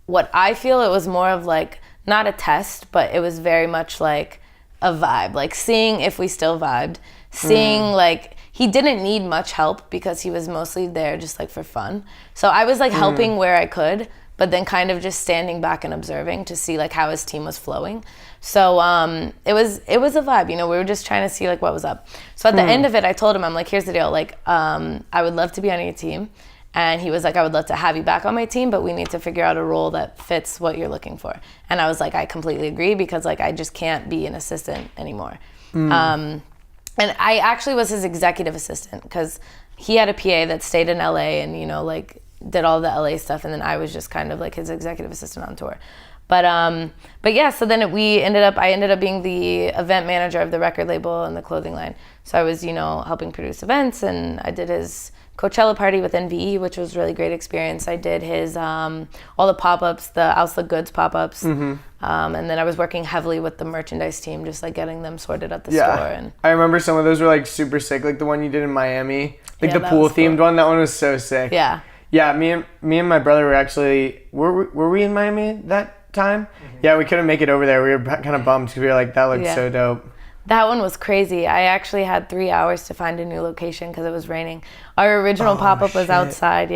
what I feel. It was more of like, not a test, but it was very much like a vibe, like seeing if we still vibed, seeing like, he didn't need much help because he was mostly there just like for fun. So I was like helping where I could, but then kind of just standing back and observing to see like how his team was flowing. So it was a vibe, we were just trying to see like what was up. So at the end of it, I told him, I'm like, here's the deal, like I would love to be on your team. And he was like, I would love to have you back on my team, but we need to figure out a role that fits what you're looking for. And I was like, I completely agree, because like I just can't be an assistant anymore. And I actually was his executive assistant, because he had a PA that stayed in LA and like did all the LA stuff, and then I was just kind of like his executive assistant on tour. But yeah, so then I ended up being the event manager of the record label and the clothing line. So I was helping produce events, and I did his Coachella party with NVE, which was a really great experience. I did his all the pop-ups, the Owsla goods pop-ups, and then I was working heavily with the merchandise team, just like getting them sorted at the store. And I remember some of those were like super sick, like the one you did in Miami, like the pool themed one. That one was so sick. Yeah. Me and my brother were actually were we in Miami that time? Yeah, we couldn't make it over there. We were kind of bummed because we were like, that looked so dope. That one was crazy. I actually had 3 hours to find a new location because it was raining. Our original pop-up was outside,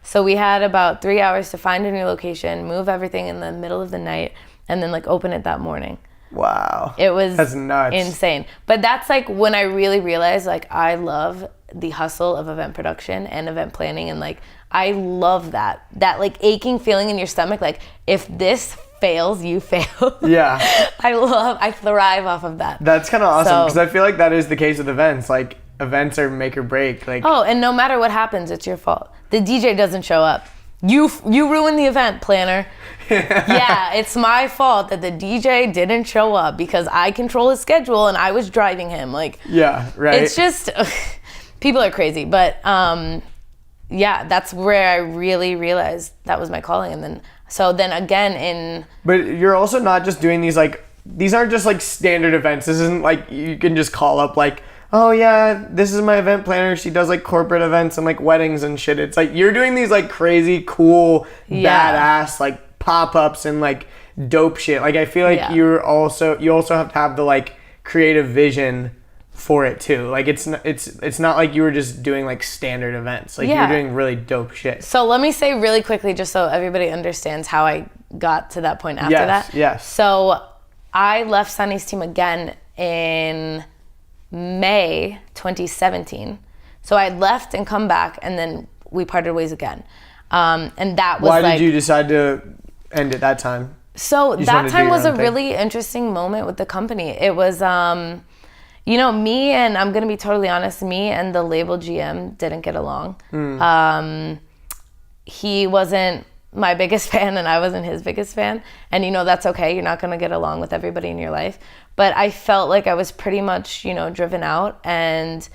So we had about 3 hours to find a new location, move everything in the middle of the night, and then like open it that morning. Wow. That's nuts. Insane. But that's like when I really realized like I love the hustle of event production and event planning, and like I love that like aching feeling in your stomach, like if this fails, you fail. Yeah. I thrive off of that. That's kind of awesome, because I feel like that is the case with events. Like events are make or break. Like, and no matter what happens, it's your fault. The DJ doesn't show up. You ruined the event planner. Yeah, it's my fault that the DJ didn't show up because I control his schedule and I was driving him. Like, yeah, right. It's just people are crazy, but that's where I really realized that was my calling. And then again But you're also not just doing these aren't just like standard events. This isn't like you can just call up like, oh yeah, this is my event planner. She does like corporate events and like weddings and shit. It's like you're doing these like crazy, cool, badass like pop-ups and like dope shit. Like I feel like you also have to have the like creative vision for it too. Like it's not like you were just doing like standard events. Like you're doing really dope shit. So let me say really quickly, just so everybody understands how I got to that point after that. Yes. So I left Sonny's team again in May 2017. So I left and come back, and then we parted ways again. And that was Why did you decide to end at that time? So that time was a really interesting moment with the company. It was, me and I'm going to be totally honest, me and the label GM didn't get along. He wasn't my biggest fan and I wasn't his biggest fan. And that's okay. You're not going to get along with everybody in your life. But I felt like I was pretty much, driven out. And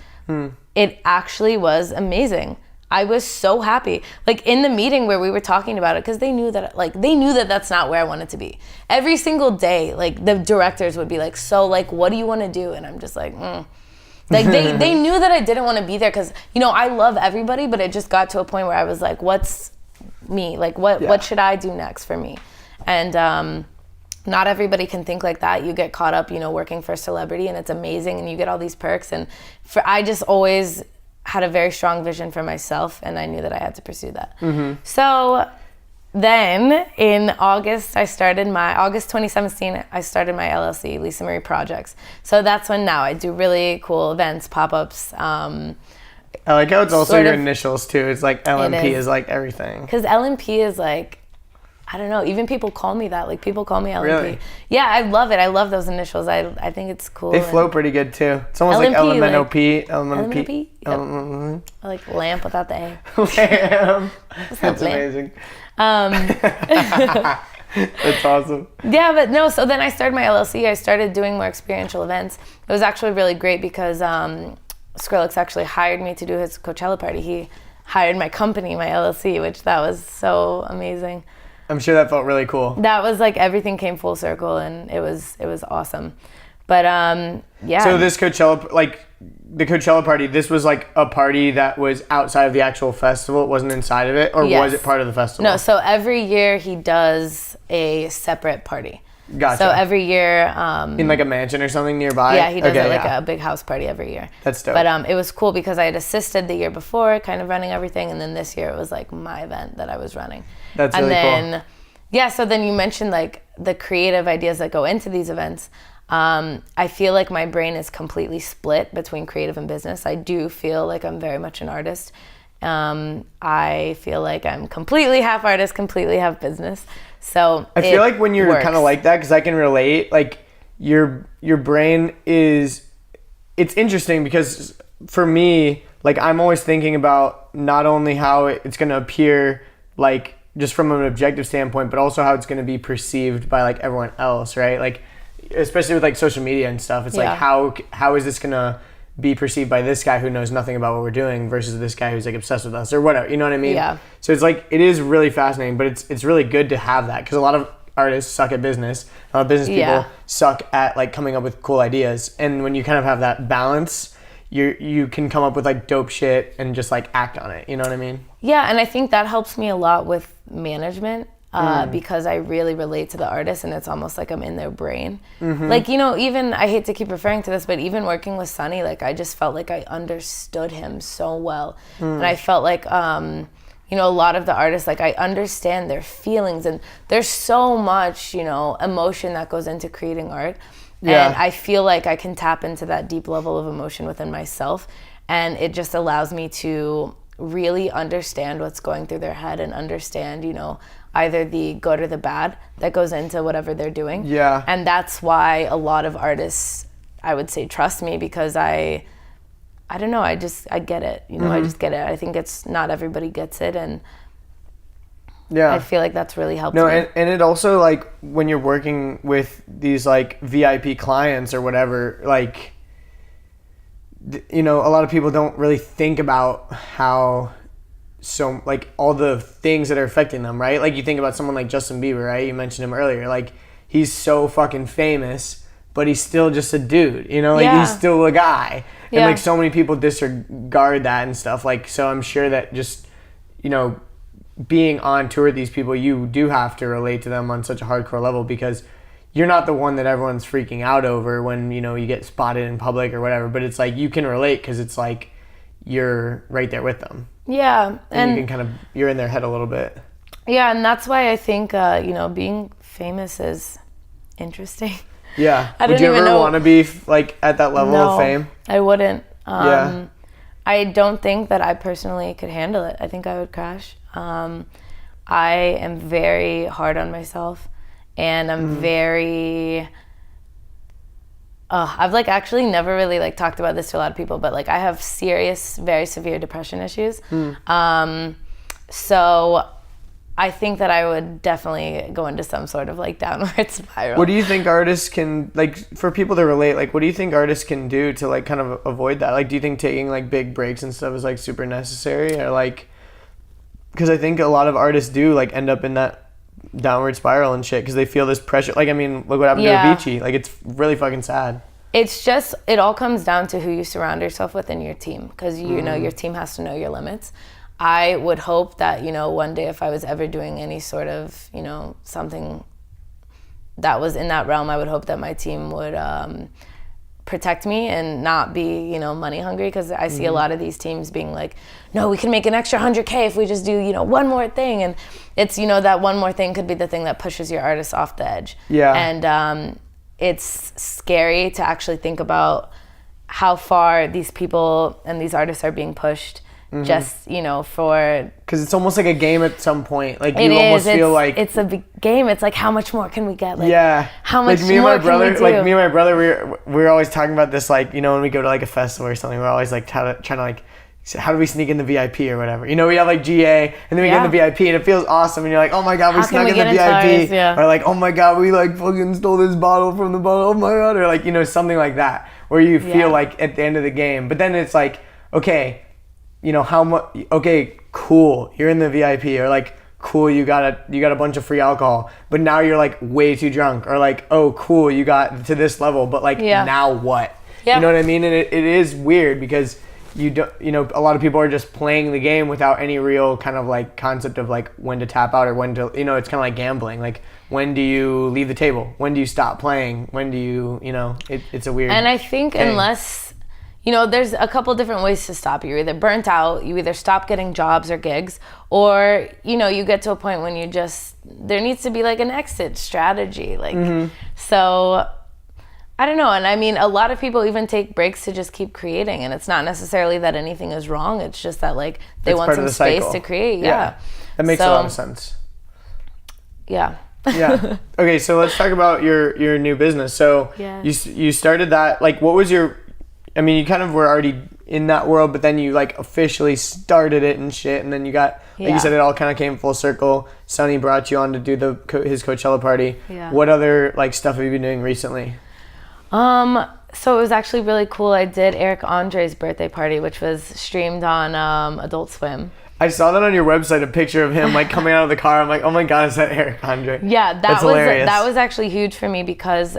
it actually was amazing. I was so happy. Like in the meeting where we were talking about it, because they knew that that's not where I wanted to be. Every single day, like the directors would be like, so like, what do you want to do? And I'm just like, Like they knew that I didn't want to be there because, you know, I love everybody, but it just got to a point where I was like, what's me? Like what should I do next for me? And not everybody can think like that. You get caught up, you know, working for a celebrity and it's amazing and you get all these perks. And I just always had a very strong vision for myself and I knew that I had to pursue that. So then in August 2017, I started my LLC, Lisa Marie Projects. So that's when now I do really cool events, pop-ups. I like how it's also your initials too. It's like LMP is like everything. Because LMP is like, I don't know, even people call me that. Like people call me LMP. Really? Yeah, I love it. I love those initials. I think it's cool. They flow pretty good too. It's almost LMP, like LMNOP. LMNOP? Yep. I like lamp without the A. Lamp. That's amazing. That's awesome. Yeah, but no, so then I started my LLC. I started doing more experiential events. It was actually really great because Skrillex actually hired me to do his Coachella party. He hired my company, my LLC, which that was so amazing. I'm sure that felt really cool. That was like everything came full circle and it was awesome. But yeah. So this Coachella, like the Coachella party, this was like a party that was outside of the actual festival. It wasn't inside of it, or was it part of the festival? No. So every year he does a separate party. Gotcha. So every year, in like a mansion or something nearby. Yeah, he does a big house party every year. That's dope. But it was cool because I had assisted the year before, kind of running everything, and then this year it was like my event that I was running. That's really cool. Yeah, so then you mentioned like the creative ideas that go into these events. I feel like my brain is completely split between creative and business. I do feel like I'm very much an artist. I feel like I'm completely half artist, completely half business. So I feel like when you're kind of like that, because I can relate, like your brain is, it's interesting because for me, like I'm always thinking about not only how it's going to appear like just from an objective standpoint, but also how it's going to be perceived by like everyone else, right? Like especially with like social media and stuff, it's like how is this going to be perceived by this guy who knows nothing about what we're doing versus this guy who's like obsessed with us or whatever, you know what I mean? Yeah. So it's like, it is really fascinating, but it's really good to have that because a lot of artists suck at business. A lot of business people suck at like coming up with cool ideas. And when you kind of have that balance, you can come up with like dope shit and just like act on it. You know what I mean? Yeah. And I think that helps me a lot with management. Because I really relate to the artist and it's almost like I'm in their brain. Like, you know, even, I hate to keep referring to this, but even working with Sonny, like I just felt like I understood him so well. And I felt like, you know, a lot of the artists, like I understand their feelings and there's so much, you know, emotion that goes into creating art. Yeah. And I feel like I can tap into that deep level of emotion within myself. And it just allows me to really understand what's going through their head and understand, you know, either the good or the bad that goes into whatever they're doing. Yeah. And that's why a lot of artists, I would say, trust me because I don't know, I get it. You know, I just get it. I think it's not everybody gets it and I feel like that's really helped me. And it also like when you're working with these like VIP clients or whatever, like, you know, a lot of people don't really think about how so like all the things that are affecting them, right? Like you think about someone like Justin Bieber, right? You mentioned him earlier. Like he's so fucking famous, but he's still just a dude, you know? Like he's still a guy. And like so many people disregard that and stuff. Like, so I'm sure that just, you know, being on tour with these people, you do have to relate to them on such a hardcore level because you're not the one that everyone's freaking out over when, you know, you get spotted in public or whatever, but it's like you can relate because it's like you're right there with them. Yeah. And you can kind of, you're in their head a little bit. Yeah, and that's why I think, you know, being famous is interesting. Yeah. Would you ever want to be like at that level of fame? I wouldn't. I don't think that I personally could handle it. I think I would crash. I am very hard on myself and I'm very... I've like actually never really like talked about this to a lot of people, but like I have serious, very severe depression issues. So I think that I would definitely go into some sort of like downward spiral. What do you think artists can, like, for people to relate, like, what do you think artists can do to like kind of avoid that? Like, do you think taking like big breaks and stuff is like super necessary, or like, because I think a lot of artists do like end up in that downward spiral and shit because they feel this pressure. Like, I mean, look what happened to Avicii. Like, it's really fucking sad. It's just, it all comes down to who you surround yourself with in your team, because you know your team has to know your limits. I would hope that, you know, one day if I was ever doing any sort of, you know, something that was in that realm, I would hope that my team would protect me and not be, you know, money hungry, because I see a lot of these teams being like, no, we can make an extra 100K if we just do, you know, one more thing. And it's, you know, that one more thing could be the thing that pushes your artist off the edge. Yeah. And it's scary to actually think about how far these people and these artists are being pushed. Just, you know, for... Because it's almost like a game at some point. Like, you almost feel like... It's a big game. It's like, how much more can we get? Like, how like much me and more my brother, can we do? Like, me and my brother, we're always talking about this, like, you know, when we go to, like, a festival or something, we're always, like, trying to, like, how do we sneak in the VIP or whatever? You know, we have, like, GA, and then we get in the VIP, and it feels awesome, and you're like, oh, my God, we snuck in the VIP. Or, like, oh, my God, we, like, fucking stole this bottle from the bottle. Oh, my God. Or, like, you know, something like that, where you feel like at the end of the game. But then it's like, okay... You know, how much, okay, cool, you're in the VIP, or like, cool, you got a bunch of free alcohol, but now you're like way too drunk, or like, oh, cool, you got to this level, but like, now what? You know what I mean? And it is weird because you don't, you know, a lot of people are just playing the game without any real kind of like concept of like when to tap out or when to, you know, it's kind of like gambling. Like, when do you leave the table? When do you stop playing? When do you, you know, it's a weird And I think thing. Unless... You know, there's a couple different ways to stop. You're either burnt out, you either stop getting jobs or gigs, or, you know, you get to a point when you just, there needs to be like an exit strategy. Like, so, I don't know. And I mean, a lot of people even take breaks to just keep creating, and it's not necessarily that anything is wrong. It's just that like, they want some space to create. Yeah. That makes a lot of sense. Yeah. Yeah. Okay, so let's talk about your new business. So you started that, like, what was your... I mean, you kind of were already in that world, but then you like officially started it and shit, and then you got, like you said, it all kind of came full circle. Sonny brought you on to do his Coachella party. Yeah. What other like stuff have you been doing recently? So it was actually really cool. I did Eric Andre's birthday party, which was streamed on Adult Swim. I saw that on your website, a picture of him like coming out of the car. I'm like, oh my God, is that Eric Andre? Yeah, that was actually huge for me because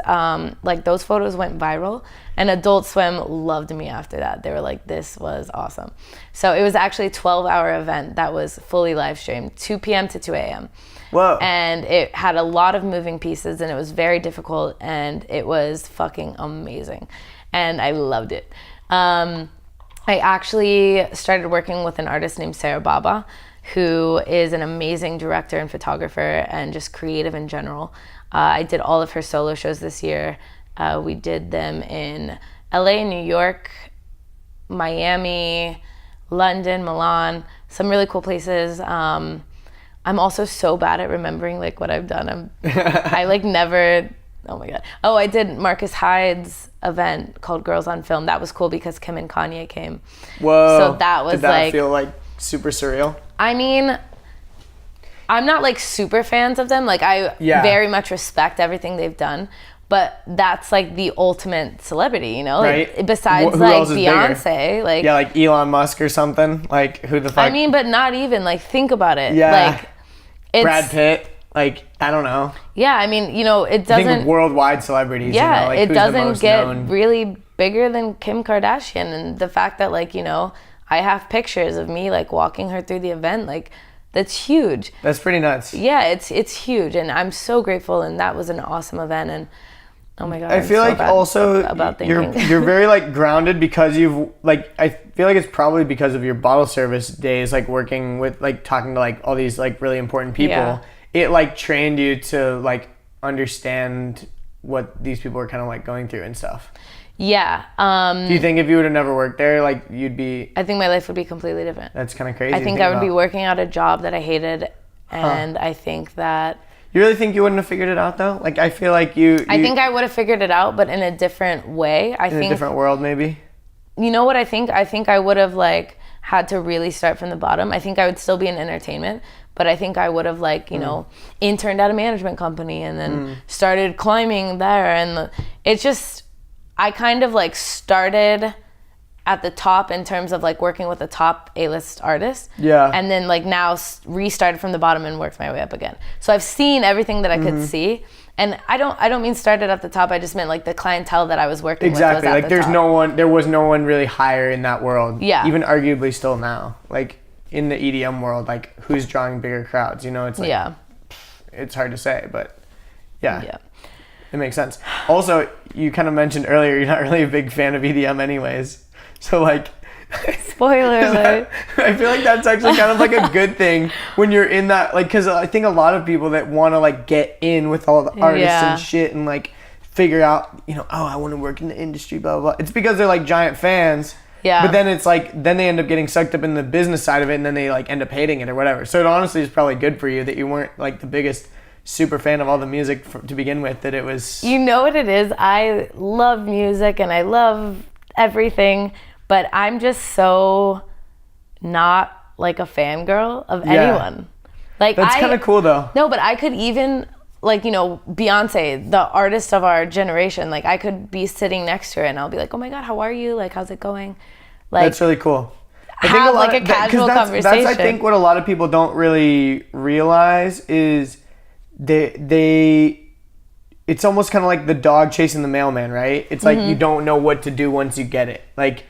like those photos went viral, and Adult Swim loved me after that. They were like, this was awesome. So it was actually a 12-hour event that was fully live streamed, 2 p.m. to 2 a.m. Whoa. And it had a lot of moving pieces, and it was very difficult, and it was fucking amazing. And I loved it. I actually started working with an artist named Sarah Bahbah, who is an amazing director and photographer and just creative in general. I did all of her solo shows this year. We did them in LA, New York, Miami, London, Milan, some really cool places. I'm also so bad at remembering like what I've done. I like never... Oh my God. Oh, I did Marcus Hyde's event called Girls on Film. That was cool because Kim and Kanye came. Whoa. So that was Did that feel like super surreal? I mean, I'm not like super fans of them. Like I very much respect everything they've done. But that's like the ultimate celebrity, you know? Like, right. Besides who like Beyonce. Like, yeah, like Elon Musk or something. Like who the fuck? I mean, but not even. Like think about it. Yeah. Like it's, Brad Pitt. Like, I don't know. Yeah, I mean, you know, it doesn't... I think worldwide celebrities, yeah, you know, like, it who's doesn't the most get known? really bigger than Kim Kardashian. And the fact that, like, you know, I have pictures of me, like, walking her through the event, like, that's huge. That's pretty nuts. Yeah, it's huge. And I'm so grateful. And that was an awesome event. And, oh, my God. I feel like also you're very, like, grounded because you've, like, I feel like it's probably because of your bottle service days, like, working with, like, talking to, like, all these, like, really important people. Yeah. It like trained you to like understand what these people are kind of like going through and stuff. Yeah. Do you think if you would have never worked there, like you'd be... I think my life would be completely different. That's kind of crazy. I think I would be working at a job that I hated, and I think that... You really think you wouldn't have figured it out though? Like I feel like you... I think I would have figured it out, but in a different way. In a different world maybe? You know what I think? I think I would have like had to really start from the bottom. I think I would still be in entertainment, but I think I would have like, you know, interned at a management company and then started climbing there. And it's just, I kind of like started at the top in terms of like working with the top A-list artists. Yeah. And then like now restarted from the bottom and worked my way up again. So I've seen everything that I could see. And I don't mean started at the top. I just meant like the clientele that I was working with was at like the there top. was no one really higher in that world. Yeah. Even arguably still now. Like in the EDM world, like who's drawing bigger crowds? You know, it's like, it's hard to say, but yeah. It makes sense. Also, you kind of mentioned earlier, you're not really a big fan of EDM anyways. So like, spoiler alert. I feel like that's actually kind of like a good thing when you're in that, like, because I think a lot of people that want to like get in with all the artists and shit and like figure out, you know, oh, I want to work in the industry, blah, blah, blah. It's because they're like giant fans. Yeah. But then it's like, then they end up getting sucked up in the business side of it and then they like end up hating it or whatever. So it honestly is probably good for you that you weren't like the biggest super fan of all the music to begin with, that it was... You know what it is? I love music and I love everything, but I'm just so not like a fangirl of anyone. Like that's kind of cool though. No, but I could even, like, you know, Beyonce, the artist of our generation, like I could be sitting next to her and I'll be like, oh my God, how are you? Like, how's it going? Like, that's really cool. I think like a casual conversation. That's I think what a lot of people don't really realize is it's almost kind of like the dog chasing the mailman, right? It's like you don't know what to do once you get it. Like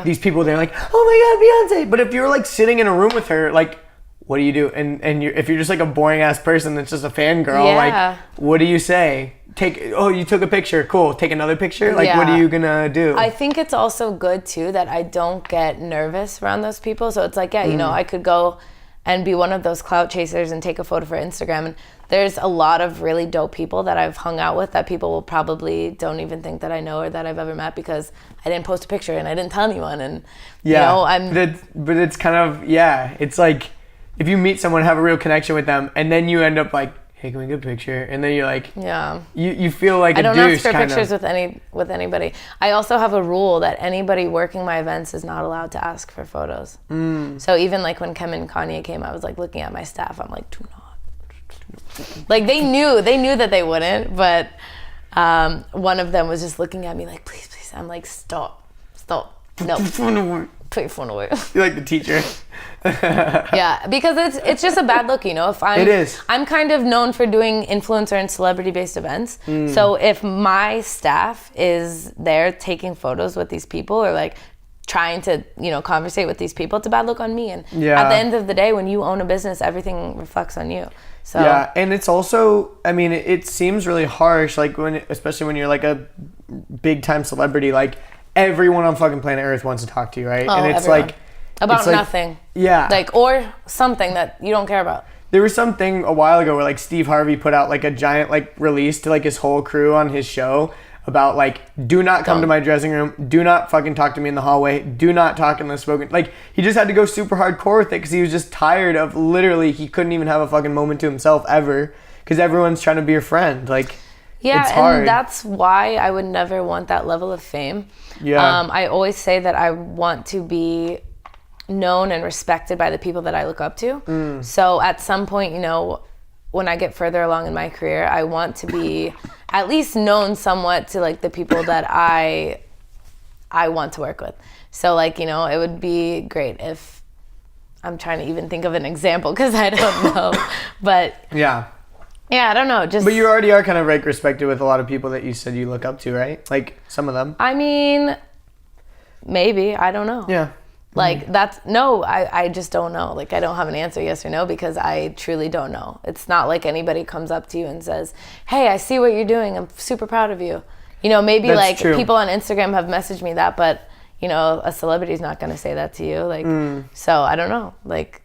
these people, they're like, oh my God, Beyonce. But if you're like sitting in a room with her, like, what do you do? And if you're just like a boring ass person that's just a fangirl, like, what do you say? You took a picture, cool. Take another picture? Like, what are you gonna do? I think it's also good too that I don't get nervous around those people. So it's like, you know, I could go and be one of those clout chasers and take a photo for Instagram. And there's a lot of really dope people that I've hung out with that people will probably don't even think that I know or that I've ever met because I didn't post a picture and I didn't tell anyone. And you know, but it's kind of, it's like if you meet someone, have a real connection with them, and then you end up like, hey, can we get a picture? And then you're like, you feel like a douche. I don't ask for pictures with anybody. I also have a rule that anybody working my events is not allowed to ask for photos. So even like when Kim and Kanye came, I was like looking at my staff. I'm like, do not. Like they knew that they wouldn't, but one of them was just looking at me like, please. I'm like, stop, no. Put your phone away. You're like the teacher. Yeah, because it's just a bad look, you know. It is. I'm kind of known for doing influencer and celebrity-based events. So if my staff is there taking photos with these people or like trying to, you know, conversate with these people, it's a bad look on me. And at the end of the day, when you own a business, everything reflects on you. So yeah, and it's also, I mean, it seems really harsh, like especially when you're like a big-time celebrity, like everyone on fucking planet Earth wants to talk to you, right? And it's everyone. like about nothing. Yeah. Like, or something that you don't care about. There was something a while ago where like Steve Harvey put out like a giant like release to like his whole crew on his show about like, do not come to my dressing room, do not fucking talk to me in the hallway, do not talk in the spoken. Like he just had to go super hardcore with it because he was just tired of literally he couldn't even have a fucking moment to himself ever because everyone's trying to be your friend. Like it's hard. And that's why I would never want that level of fame. Yeah. I always say that I want to be known and respected by the people that I look up to. So at some point, you know, when I get further along in my career, I want to be at least known somewhat to like the people that I want to work with. So like, you know, it would be great if, I'm trying to even think of an example because I don't know, but yeah, I don't know. But you already are kind of like respected with a lot of people that you said you look up to, right? Like some of them. I mean, maybe, I don't know. Yeah. Like I just don't know. Like I don't have an answer yes or no because I truly don't know. It's not like anybody comes up to you and says, hey, I see what you're doing. I'm super proud of you. You know, maybe that's like true. People on Instagram have messaged me that, but you know, a celebrity's not going to say that to you. Like, so I don't know. Like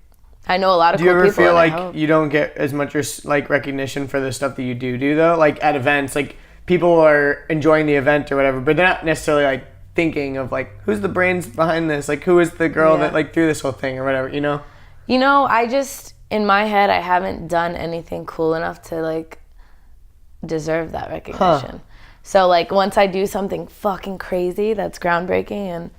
I know a lot of cool people. Do you ever feel like you don't get as much like recognition for the stuff that you do though? Like at events, like people are enjoying the event or whatever, but they're not necessarily like thinking of like who's the brains behind this, like who is the girl that like threw this whole thing or whatever, you know? I just in my head I haven't done anything cool enough to like deserve that recognition. So like once I do something fucking crazy that's groundbreaking and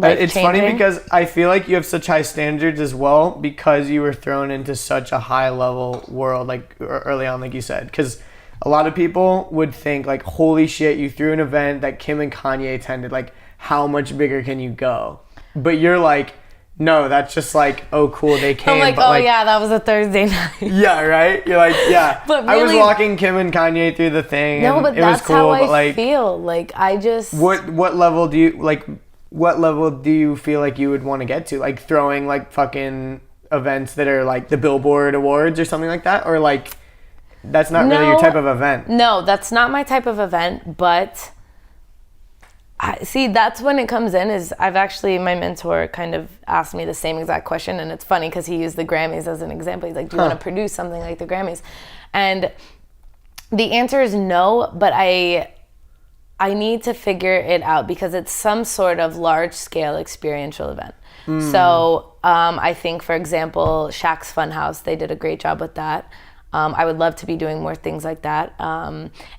It's funny because I feel like you have such high standards as well because you were thrown into such a high level world like early on, like you said. Because a lot of people would think like, holy shit, you threw an event that Kim and Kanye attended. Like, how much bigger can you go? But you're like, no, that's just like, oh, cool, they came. I'm like, but yeah, that was a Thursday night. Yeah, right? You're like, yeah. But really, I was walking Kim and Kanye through the thing. No, and but it that's was cool, how I but like, feel. Like, I just... What level do you, like, what level do you feel like you would want to get to? Like, throwing, like, fucking events that are, like, the Billboard Awards or something like that? Or, like, that's not really your type of event? No, that's not my type of event, but... see, that's when it comes in is I've actually, my mentor kind of asked me the same exact question, and it's funny because he used the Grammys as an example. He's like, do you want to produce something like the Grammys? And the answer is no, but I need to figure it out because it's some sort of large-scale experiential event. So I think, for example, Shaq's Funhouse, they did a great job with that. I would love to be doing more things like that.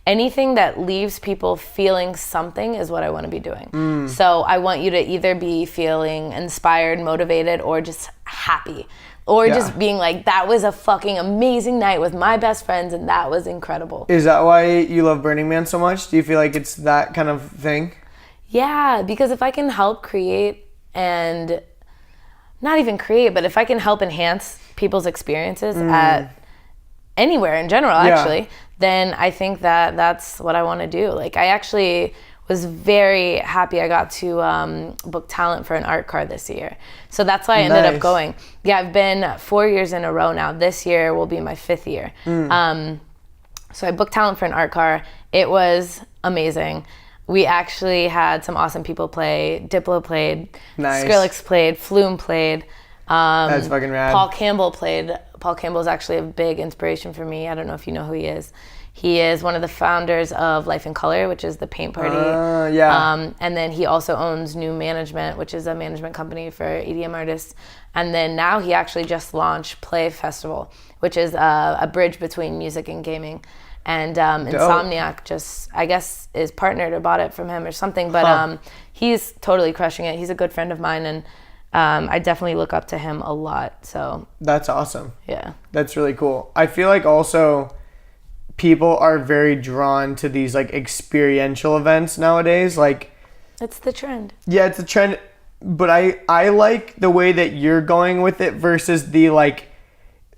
Anything that leaves people feeling something is what I want to be doing. So I want you to either be feeling inspired, motivated, or just happy. Or just being like, that was a fucking amazing night with my best friends and that was incredible. Is that why you love Burning Man so much? Do you feel like it's that kind of thing? Yeah, because if I can help create and not even create, but if I can help enhance people's experiences at anywhere in general, actually, then I think that that's what I want to do. Like, I actually was very happy I got to book talent for an art car this year. So that's why I ended up going. Yeah, I've been 4 years in a row now. This year will be my 5th year. So I booked talent for an art car. It was amazing. We actually had some awesome people play. Diplo played. Skrillex played. Flume played. That's fucking rad. Paul Campbell played. Paul Campbell is actually a big inspiration for me. I don't know if you know who he is. He is one of the founders of Life in Color, which is the paint party. And then he also owns New Management, which is a management company for EDM artists. And then now he actually just launched Play Festival, which is a bridge between music and gaming. And Insomniac just, I guess, is partnered or bought it from him or something. But he's totally crushing it. He's a good friend of mine, and I definitely look up to him a lot. So that's awesome. Yeah. That's really cool. I feel like also people are very drawn to these like experiential events nowadays. Like, it's the trend. Yeah, it's a trend. But I like the way that you're going with it versus the like,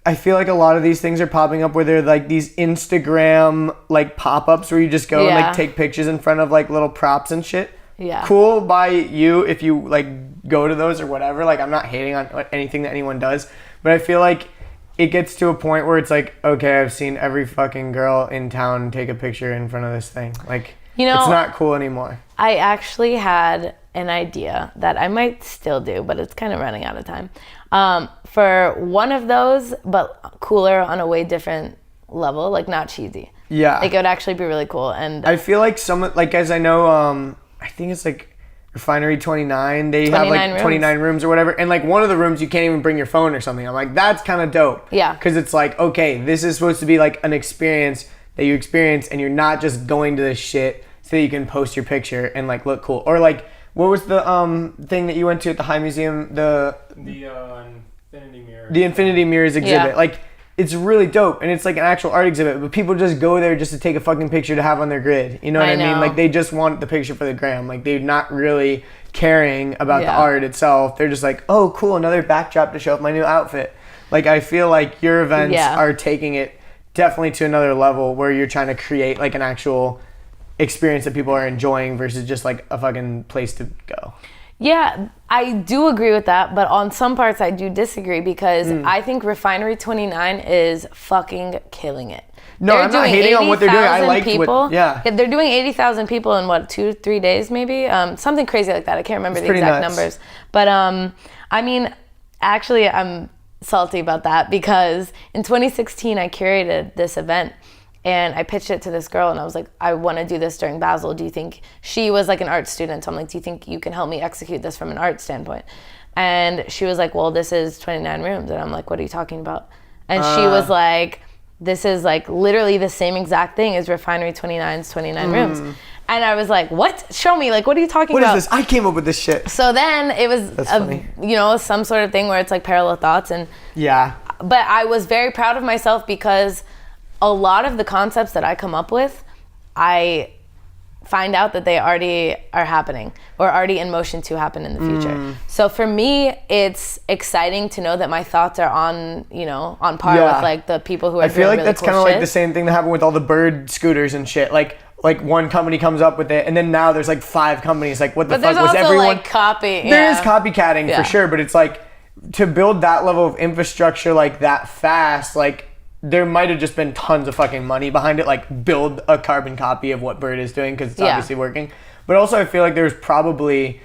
I feel like a lot of these things are popping up where they're like these Instagram like pop-ups where you just go and like take pictures in front of like little props and shit. Yeah. Cool by you if you like go to those or whatever. Like, I'm not hating on anything that anyone does, but I feel like it gets to a point where it's like, okay, I've seen every fucking girl in town take a picture in front of this thing. Like, you know, it's not cool anymore. I actually had an idea that I might still do, but it's kind of running out of time. For one of those, but cooler on a way different level, like not cheesy. Yeah. Like, it would actually be really cool. And I feel like some, like, as I know, I think it's like Refinery 29. They have like 29 rooms or whatever. And like one of the rooms you can't even bring your phone or something. I'm like, that's kind of dope. Yeah. Because it's like, okay, this is supposed to be like an experience that you experience and you're not just going to this shit so that you can post your picture and like look cool. Or like, what was the thing that you went to at the Hyde Museum? The Infinity Mirrors. The Infinity Mirrors exhibit. Yeah. Like, it's really dope, and it's like an actual art exhibit, but people just go there just to take a fucking picture to have on their grid. You know what I mean? Like, they just want the picture for the gram. Like, they're not really caring about the art itself. They're just like, oh, cool, another backdrop to show off my new outfit. Like, I feel like your events are taking it definitely to another level where you're trying to create like an actual experience that people are enjoying versus just like a fucking place to go. Yeah, I do agree with that, but on some parts I do disagree because I think Refinery 29 is fucking killing it. No, I'm not hating on what they're doing. I like people. Yeah, they're doing 80,000 people in what, 2-3 days maybe? Something crazy like that. I can't remember the exact numbers. But I mean, actually I'm salty about that because in 2016 I curated this event. And I pitched it to this girl and I was like, I want to do this during Basel. Do you think, she was like an art student. So I'm like, do you think you can help me execute this from an art standpoint? And she was like, well, this is 29 rooms. And I'm like, what are you talking about? And she was like, this is like literally the same exact thing as Refinery 29's 29 rooms. And I was like, what? Show me, like, what are you talking What about? is this? I came up with this shit. So then it was, funny. some sort of thing where it's like parallel thoughts. And Yeah. but I was very proud of myself because a lot of the concepts that I come up with, I find out that they already are happening or already in motion to happen in the future. So for me, it's exciting to know that my thoughts are on par with like the people who are doing I feel like really that's cool kind of shit. like the same thing that happened with all the bird scooters and shit. Like one company comes up with it, and then now there's like 5 companies. Like, what the But fuck was there's also everyone? like copy. There is copycatting for sure, but it's like to build that level of infrastructure like that fast, like there might have just been tons of fucking money behind it, like build a carbon copy of what Bird is doing because it's obviously working. But also I feel like there's probably,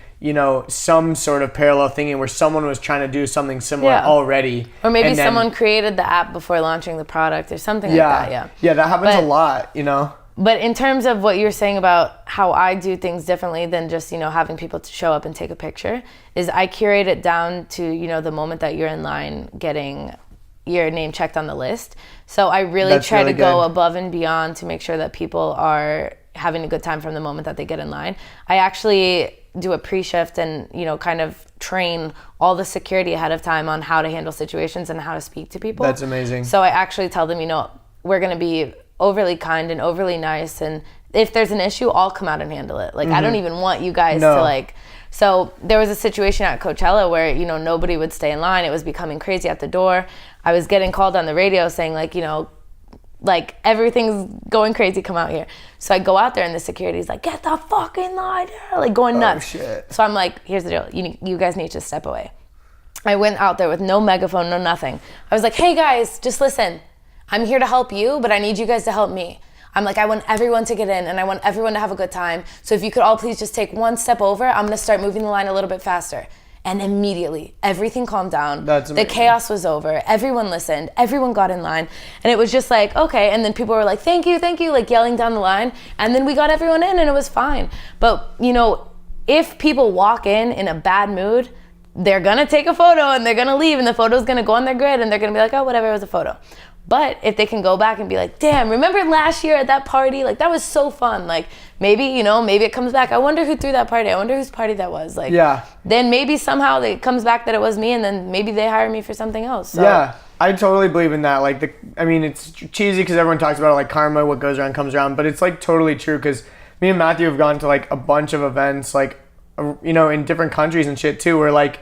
some sort of parallel thinking where someone was trying to do something similar already. Or maybe someone created the app before launching the product or something like that, Yeah, that happens a lot, But in terms of what you're saying about how I do things differently than just, having people to show up and take a picture, is I curate it down to, the moment that you're in line getting your name checked on the list. So I really try to go above and beyond to make sure that people are having a good time from the moment that they get in line. I actually do a pre-shift and, kind of train all the security ahead of time on how to handle situations and how to speak to people. That's amazing. So I actually tell them, we're going to be overly kind and overly nice, and if there's an issue, I'll come out and handle it. Like I don't even want you guys to like. So there was a situation at Coachella where nobody would stay in line. It was becoming crazy at the door. I was getting called on the radio saying like everything's going crazy, come out here. So I go out there and the security's like, get the fucking line, like going nuts. Oh shit. So I'm like, here's the deal, you guys need to step away. I went out there with no megaphone, no nothing. I was like, hey guys, just listen. I'm here to help you, but I need you guys to help me. I'm like, I want everyone to get in and I want everyone to have a good time. So if you could all please just take one step over, I'm gonna start moving the line a little bit faster. And immediately, everything calmed down. That's amazing. The chaos was over. Everyone listened. Everyone got in line. And it was just like, okay. And then people were like, thank you, like yelling down the line. And then we got everyone in and it was fine. But, if people walk in a bad mood, they're gonna take a photo and they're gonna leave and the photo's gonna go on their grid and they're gonna be like, oh, whatever, it was a photo. But if they can go back and be like, damn, remember last year at that party? Like, that was so fun. Like, maybe, maybe it comes back. I wonder who threw that party. I wonder whose party that was. Like, then maybe somehow it comes back that it was me, and then maybe they hire me for something else. So. Yeah, I totally believe in that. Like, it's cheesy because everyone talks about it, like karma, what goes around comes around. But it's, like, totally true because me and Matthew have gone to, like, a bunch of events, like, in different countries and shit, too, where, like,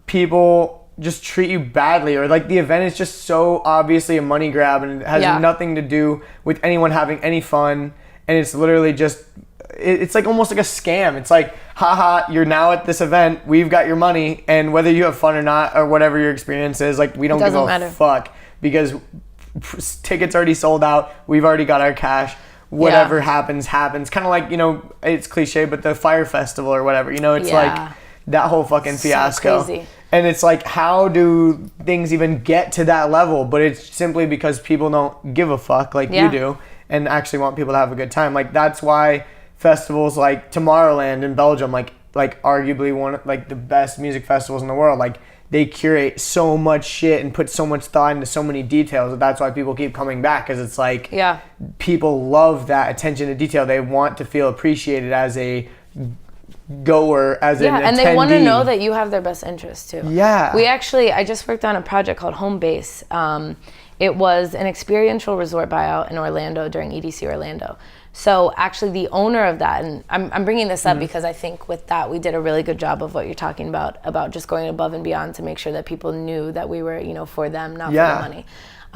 people just treat you badly, or like the event is just so obviously a money grab and it has nothing to do with anyone having any fun, and it's literally just it's like almost like a scam. It's like, haha, you're now at this event, we've got your money, and whether you have fun or not or whatever your experience is, like we don't give a fuck because tickets already sold out, we've already got our cash. Whatever happens kind of like, it's cliche, but the Fire Festival or whatever, it's like that whole fucking fiasco. So crazy. And it's like, how do things even get to that level? But it's simply because people don't give a fuck like you do and actually want people to have a good time. Like, that's why festivals like Tomorrowland in Belgium, like arguably one of like the best music festivals in the world, like they curate so much shit and put so much thought into so many details. That's why people keep coming back, because it's like people love that attention to detail. They want to feel appreciated as a goer, as an attendee. And they want to know that you have their best interest too. I just worked on a project called Home Base. It was an experiential resort buyout in Orlando during EDC Orlando. So actually the owner of that, and I'm bringing this up because I think with that we did a really good job of what you're talking about just going above and beyond to make sure that people knew that we were, for them, not for the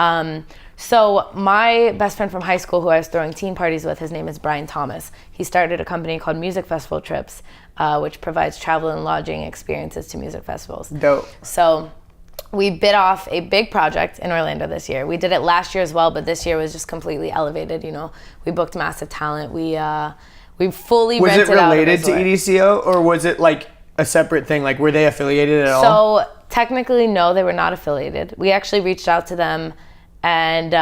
money. So my best friend from high school who I was throwing teen parties with, his name is Brian Thomas. He started a company called Music Festival Trips, which provides travel and lodging experiences to music festivals. Dope. So we bit off a big project in Orlando this year. We did it last year as well, but this year was just completely elevated. We booked massive talent. We fully rented out. Was it related to EDCO, or was it like a separate thing? Like, were they affiliated at all? So technically, no, they were not affiliated. We actually reached out to them, and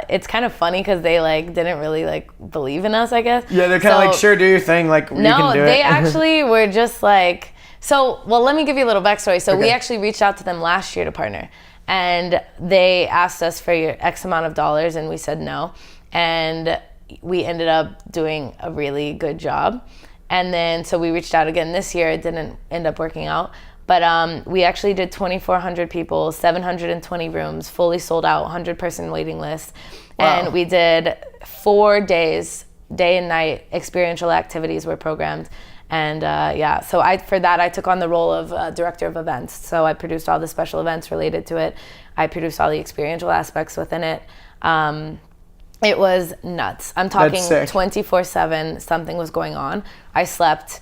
it's kind of funny because they didn't really believe in us, I guess. Yeah, they're kind of like, sure, do your thing, you can do it. No, they actually were just like, let me give you a little backstory. So we actually reached out to them last year to partner, and they asked us for your X amount of dollars, and we said no. And we ended up doing a really good job. And then, so we reached out again this year. It didn't end up working out. But we actually did 2,400 people, 720 rooms, fully sold out, 100-person waiting list. Wow. And we did 4 days, day and night, experiential activities were programmed. And so for that, I took on the role of director of events. So I produced all the special events related to it. I produced all the experiential aspects within it. It was nuts. I'm talking 24/7, something was going on. I slept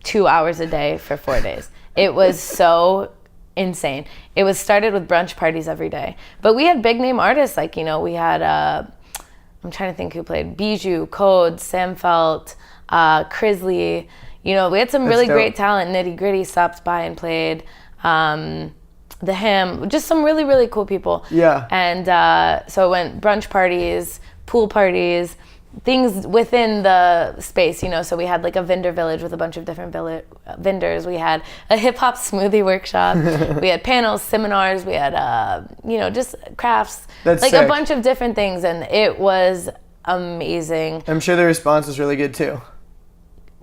2 hours a day for 4 days. It was so insane. It was started with brunch parties every day. But we had big name artists, like, we had, I'm trying to think who played, Bijou, Code, Sam Felt, Crisley. We had some really great talent. Nitty Gritty stopped by and played. The Him, just some really, really cool people. Yeah. And so it went brunch parties, pool parties, things within the space, so we had like a vendor village with a bunch of different vendors. We had a hip-hop smoothie workshop. We had panels, seminars. We had, just crafts. That's like sick. a bunch of different things. And it was amazing. I'm sure the response was really good too.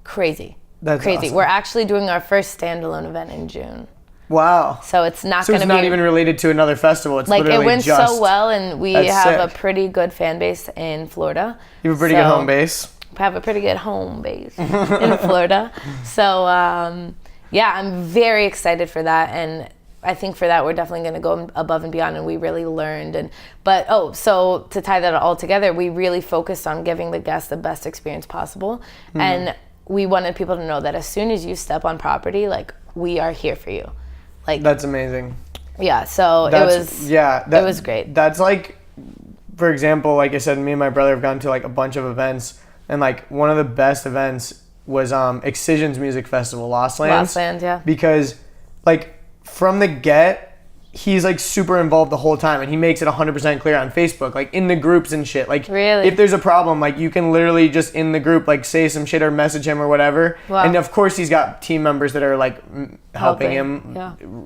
Crazy. That's crazy. awesome. We're actually doing our first standalone event in June. Wow. So it's not So going to it's be... not even related to another festival. It's like, literally it went just... so well, and we That's have sick. a pretty good fan base in Florida. You have a pretty good home base. We have a pretty good home base in Florida. So, I'm very excited for that. And I think for that, we're definitely going to go above and beyond, and we really learned. So to tie that all together, we really focused on giving the guests the best experience possible. And we wanted people to know that as soon as you step on property, like, we are here for you. Like, That's amazing. Yeah, so it was great. That's like, for example, like I said, me and my brother have gone to like a bunch of events, and like one of the best events was Excision's music festival, Lost Lands. Yeah. Because like from the get, he's like super involved the whole time, and he makes it 100% clear on Facebook, like in the groups and shit. Like, really? If there's a problem, like you can literally just in the group like say some shit or message him or whatever. Wow. And of course he's got team members that are like helping him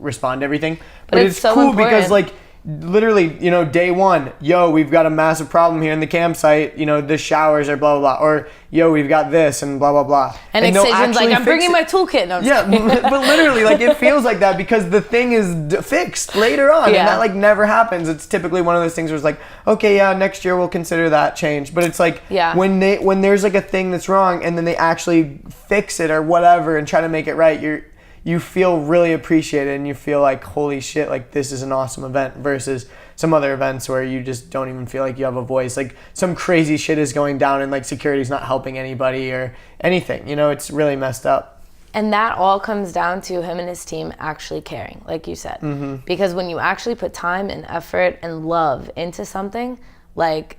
respond to everything. But it's so cool important. because like literally, day one, we've got a massive problem here in the campsite, the showers are blah blah blah, or we've got this and blah blah blah. And Excision's like, I'm bringing my toolkit. No, but literally, like, it feels like that because the thing is fixed later on, and that like never happens. It's typically one of those things where it's like, okay, next year we'll consider that change. But it's like when there's like a thing that's wrong and then they actually fix it or whatever and try to make it right, you feel really appreciated, and you feel like, holy shit, like this is an awesome event, versus some other events where you just don't even feel like you have a voice. Like some crazy shit is going down and like security's not helping anybody or anything. It's really messed up. And that all comes down to him and his team actually caring, like you said. Mm-hmm. Because when you actually put time and effort and love into something, like,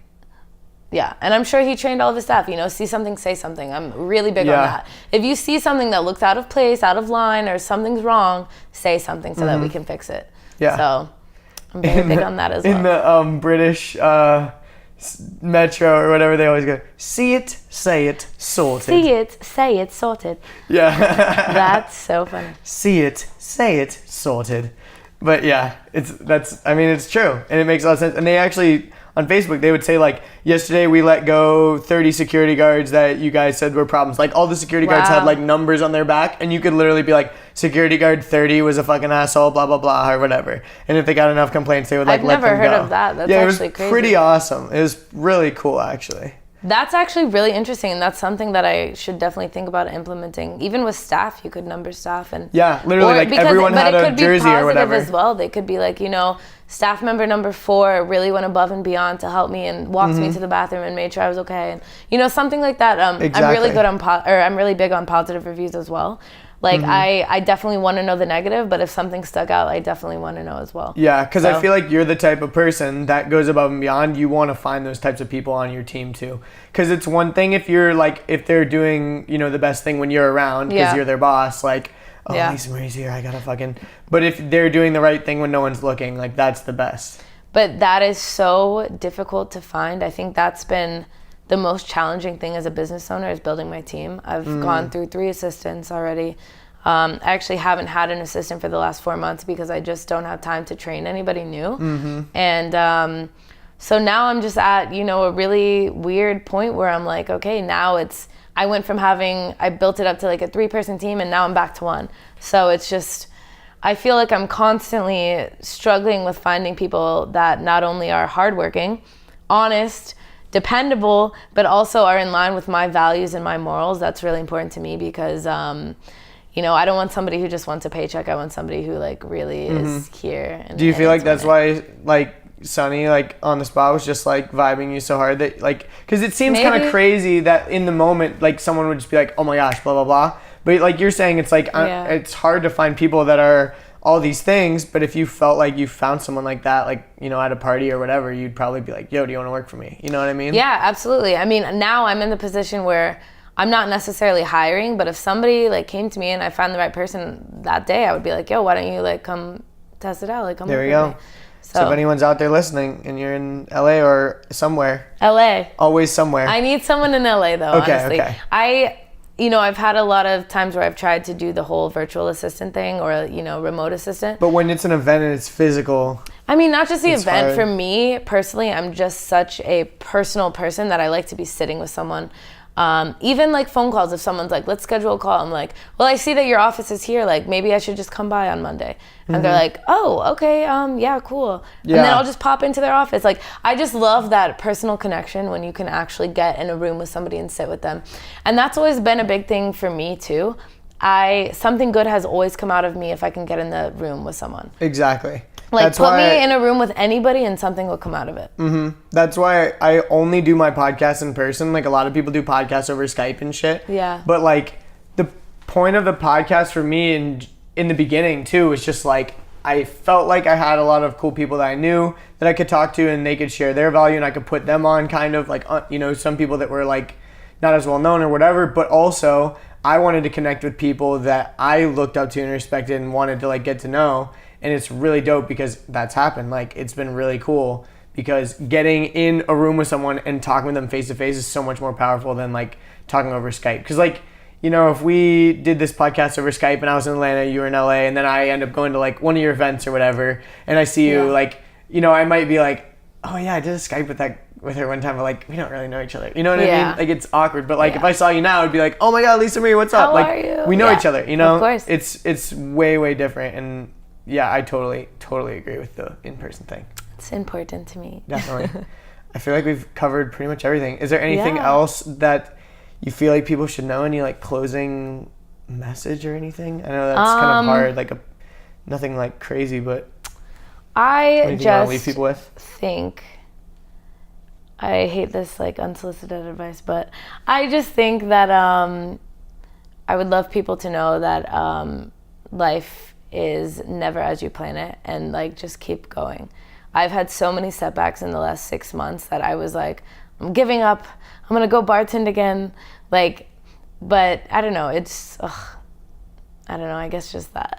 and I'm sure he trained all of his staff, see something, say something. I'm really big on that. If you see something that looks out of place, out of line, or something's wrong, say something so that we can fix it. Yeah. So I'm very big on that as well. In the British metro or whatever, they always go, see it, say it, sorted. See it, say it, sorted. Yeah. That's so funny. See it, say it, sorted. But it's true, and it makes a lot of sense. And they actually, on Facebook, they would say like, yesterday we let go 30 security guards that you guys said were problems. Like all the security guards had like numbers on their back, and you could literally be like, security guard 30 was a fucking asshole, blah blah blah, or whatever. And if they got enough complaints, they would like let them go. I've never heard of that. That's actually it was crazy. Pretty awesome. It was really cool, actually. That's actually really interesting, and that's something that I should definitely think about implementing. Even with staff, you could number staff, and literally, like everyone had a jersey or whatever. As well, they could be like, staff member number 4 really went above and beyond to help me and walked me to the bathroom and made sure I was okay, and something like that. Exactly. I'm really good on I'm really big on positive reviews as well. Like, I definitely want to know the negative, but if something stuck out, I definitely want to know as well. Yeah, because I feel like you're the type of person that goes above and beyond. You want to find those types of people on your team too. Because it's one thing if you're like, if they're doing, the best thing when you're around because you're their boss, like, Lisa Marie's here, I gotta fucking... But if they're doing the right thing when no one's looking, like, that's the best. But that is so difficult to find. I think that's been the most challenging thing as a business owner, is building my team. I've gone through 3 assistants already. I actually haven't had an assistant for the last 4 months because I just don't have time to train anybody new. And So now I'm just at, a really weird point where I'm like, okay, now I went from I built it up to like a 3-person team, and now I'm back to 1. So it's just, I feel like I'm constantly struggling with finding people that not only are hardworking, honest, dependable, but also are in line with my values and my morals. That's really important to me because, I don't want somebody who just wants a paycheck. I want somebody who like really is here. Do you feel like that's why like Sunny like on the spot was just like vibing you so hard that like, because it seems kind of crazy that in the moment like someone would just be like, oh my gosh, blah blah blah, but like you're saying it's like it's hard to find people that are all these things, but if you felt like you found someone like that, like at a party or whatever, you'd probably be like, yo, do you want to work for me? You know what I mean? Yeah, absolutely. I mean, now I'm in the position where I'm not necessarily hiring, but if somebody like came to me and I found the right person that day, I would be like, yo, why don't you like come test it out, like come there work we go with me. So if anyone's out there listening and you're in LA or somewhere. LA. Always somewhere. I need someone in LA though, honestly. Okay. I've had a lot of times where I've tried to do the whole virtual assistant thing or, remote assistant. But when it's an event and it's physical. I mean, not just the event. Hard. For me, personally, I'm just such a personal person that I like to be sitting with someone. Even like phone calls, if someone's like, let's schedule a call, I'm like, well, I see that your office is here, like maybe I should just come by on Monday. And they're like, oh, okay, yeah, cool. Yeah. And then I'll just pop into their office. Like, I just love that personal connection when you can actually get in a room with somebody and sit with them. And that's always been a big thing for me too. Something good has always come out of me if I can get in the room with someone. Exactly. Like, that's put me in a room with anybody and something will come out of it. That's why I only do my podcast in person. Like, a lot of people do podcasts over Skype and shit. Yeah. But, like, the point of the podcast for me in the beginning, too, was just, like, I felt like I had a lot of cool people that I knew that I could talk to and they could share their value and I could put them on kind of, like, some people that were, like, not as well known or whatever. But also, I wanted to connect with people that I looked up to and respected and wanted to, like, get to know. And it's really dope because that's happened. Like, it's been really cool because getting in a room with someone and talking with them face to face is so much more powerful than like talking over Skype. Because like, if we did this podcast over Skype and I was in Atlanta, you were in LA, and then I end up going to like one of your events or whatever, and I see you, like, I might be like, oh yeah, I did a Skype with her one time, but like we don't really know each other. You know what I mean? Like, it's awkward. But like if I saw you now, it'd be like, oh my god, Lisa Marie, what's up? How like are you? We know each other. Of course. It's way, way different. And yeah, I totally agree with the in-person thing. It's important to me. Definitely. I feel like we've covered pretty much everything. Is there anything else that you feel like people should know? Any like closing message or anything? I know that's kind of hard, like nothing like crazy, but I just you want to leave people with? Think, I hate this like unsolicited advice, but I just think that I would love people to know that life is never as you plan it, and like just keep going. I've had so many setbacks in the last 6 months that I was like, I'm giving up, I'm gonna go bartend again, like, but I don't know, it's I don't know, I guess just that.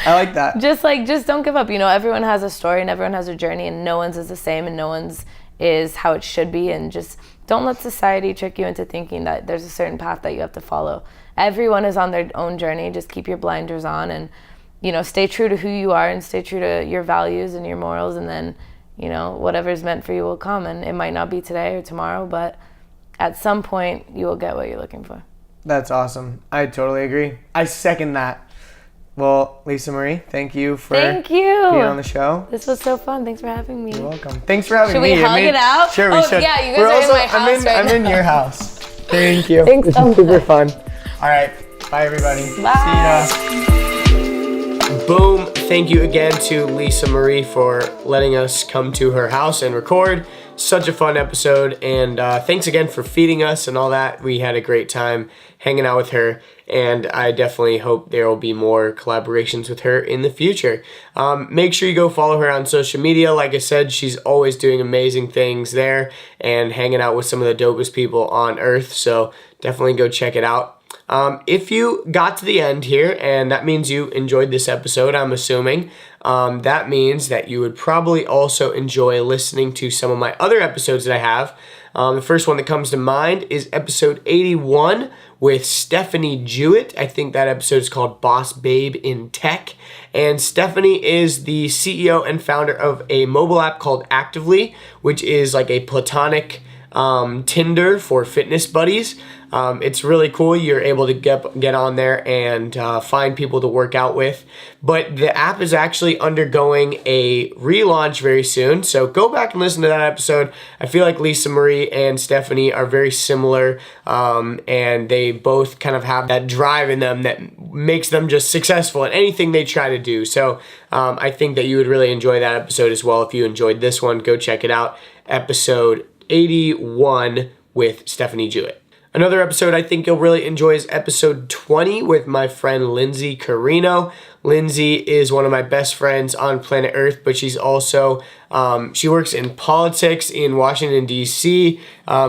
I like that. Just don't give up. Everyone has a story and everyone has a journey, and no one's is the same and no one's is how it should be, and just don't let society trick you into thinking that there's a certain path that you have to follow. Everyone is on their own journey. Just keep your blinders on and stay true to who you are and stay true to your values and your morals, and then, whatever's meant for you will come. And it might not be today or tomorrow, but at some point you will get what you're looking for. That's awesome. I totally agree. I second that. Well, Lisa Marie, thank you for being on the show. This was so fun. Thanks for having me. You're welcome. Thanks for having me. Should we hug it out? Sure, we should. Yeah, you guys are in my house I'm in your house. Thank you. Thanks. This is super fun. All right. Bye, everybody. Bye. See ya. Boom. Thank you again to Lisa Marie for letting us come to her house and record. Such a fun episode, and thanks again for feeding us and all that. We had a great time hanging out with her, and I definitely hope there will be more collaborations with her in the future. Make sure you go follow her on social media. Like I said, she's always doing amazing things there and hanging out with some of the dopest people on earth, so definitely go check it out. If you got to the end here, and that means you enjoyed this episode, I'm assuming, that means that you would probably also enjoy listening to some of my other episodes that I have. The first one that comes to mind is episode 81 with Stephanie Jewett. I think that episode is called Boss Babe in Tech. And Stephanie is the CEO and founder of a mobile app called Actively, which is like a platonic Tinder for fitness buddies. It's really cool. You're able to get on there and find people to work out with. But the app is actually undergoing a relaunch very soon. So go back and listen to that episode. I feel like Lisa Marie and Stephanie are very similar, and they both kind of have that drive in them that makes them just successful at anything they try to do. So I think that you would really enjoy that episode as well. If you enjoyed this one, go check it out. Episode 81 with Stephanie Jewett. Another episode I think you'll really enjoy is episode 20 with my friend Lindsay Carino. Lindsay is one of my best friends on planet Earth, but she's also, she works in politics in Washington, D.C.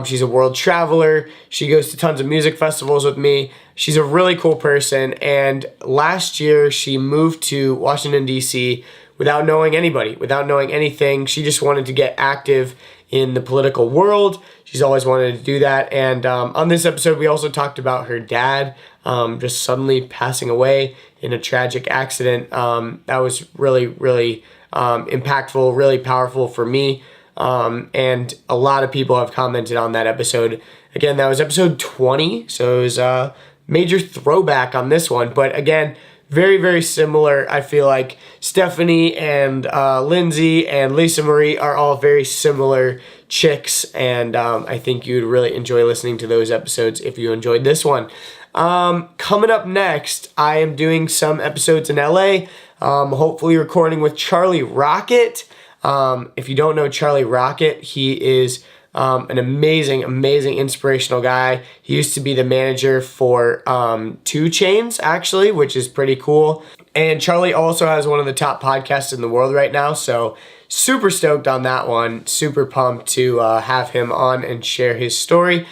She's a world traveler. She goes to tons of music festivals with me. She's a really cool person, and last year she moved to Washington, D.C. without knowing anybody, without knowing anything. She just wanted to get active in the political world. She's always wanted to do that. And on this episode, we also talked about her dad just suddenly passing away in a tragic accident. That was really, really impactful, really powerful for me. And a lot of people have commented on that episode. Again, that was episode 20, so it was a major throwback on this one. But again, very, very similar. I feel like Stephanie and Lindsay and Lisa Marie are all very similar chicks, and I think you'd really enjoy listening to those episodes if you enjoyed this one. Coming up next, I am doing some episodes in LA, hopefully recording with Charlie Rocket. If you don't know Charlie Rocket, he is an amazing, amazing inspirational guy. He used to be the manager for 2 Chainz, actually, which is pretty cool. And Charlie also has one of the top podcasts in the world right now, so super stoked on that one. Super pumped to have him on and share his story.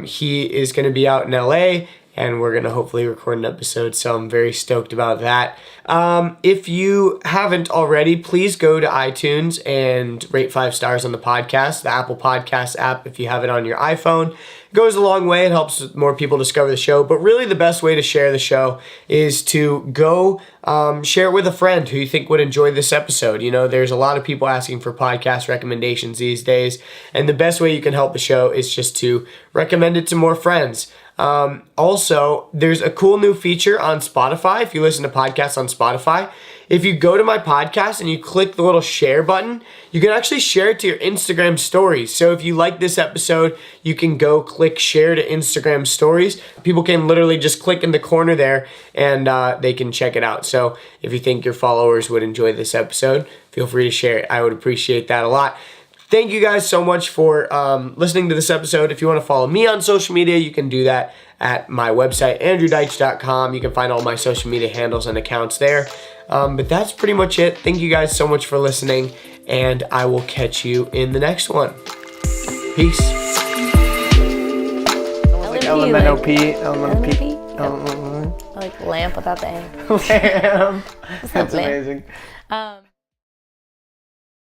He is going to be out in LA, and we're going to hopefully record an episode, so I'm very stoked about that. If you haven't already, please go to iTunes and rate 5 stars on the podcast, the Apple Podcast app, if you have it on your iPhone. It goes a long way. It helps more people discover the show, but really the best way to share the show is to go share it with a friend who you think would enjoy this episode. You know, there's a lot of people asking for podcast recommendations these days, and the best way you can help the show is just to recommend it to more friends. Also, there's a cool new feature on Spotify. If you listen to podcasts on Spotify, if you go to my podcast and you click the little share button, you can actually share it to your Instagram stories. So if you like this episode, you can go click share to Instagram stories. People can literally just click in the corner there and they can check it out. So if you think your followers would enjoy this episode, feel free to share it. I would appreciate that a lot. Thank you guys so much for listening to this episode. If you want to follow me on social media, you can do that at my website, andrewdeitsch.com. You can find all my social media handles and accounts there. But that's pretty much it. Thank you guys so much for listening, and I will catch you in the next one. Peace. Like L-M-N-O-P. Like lamp without the A. Lamb. What's That's up, lamp? amazing.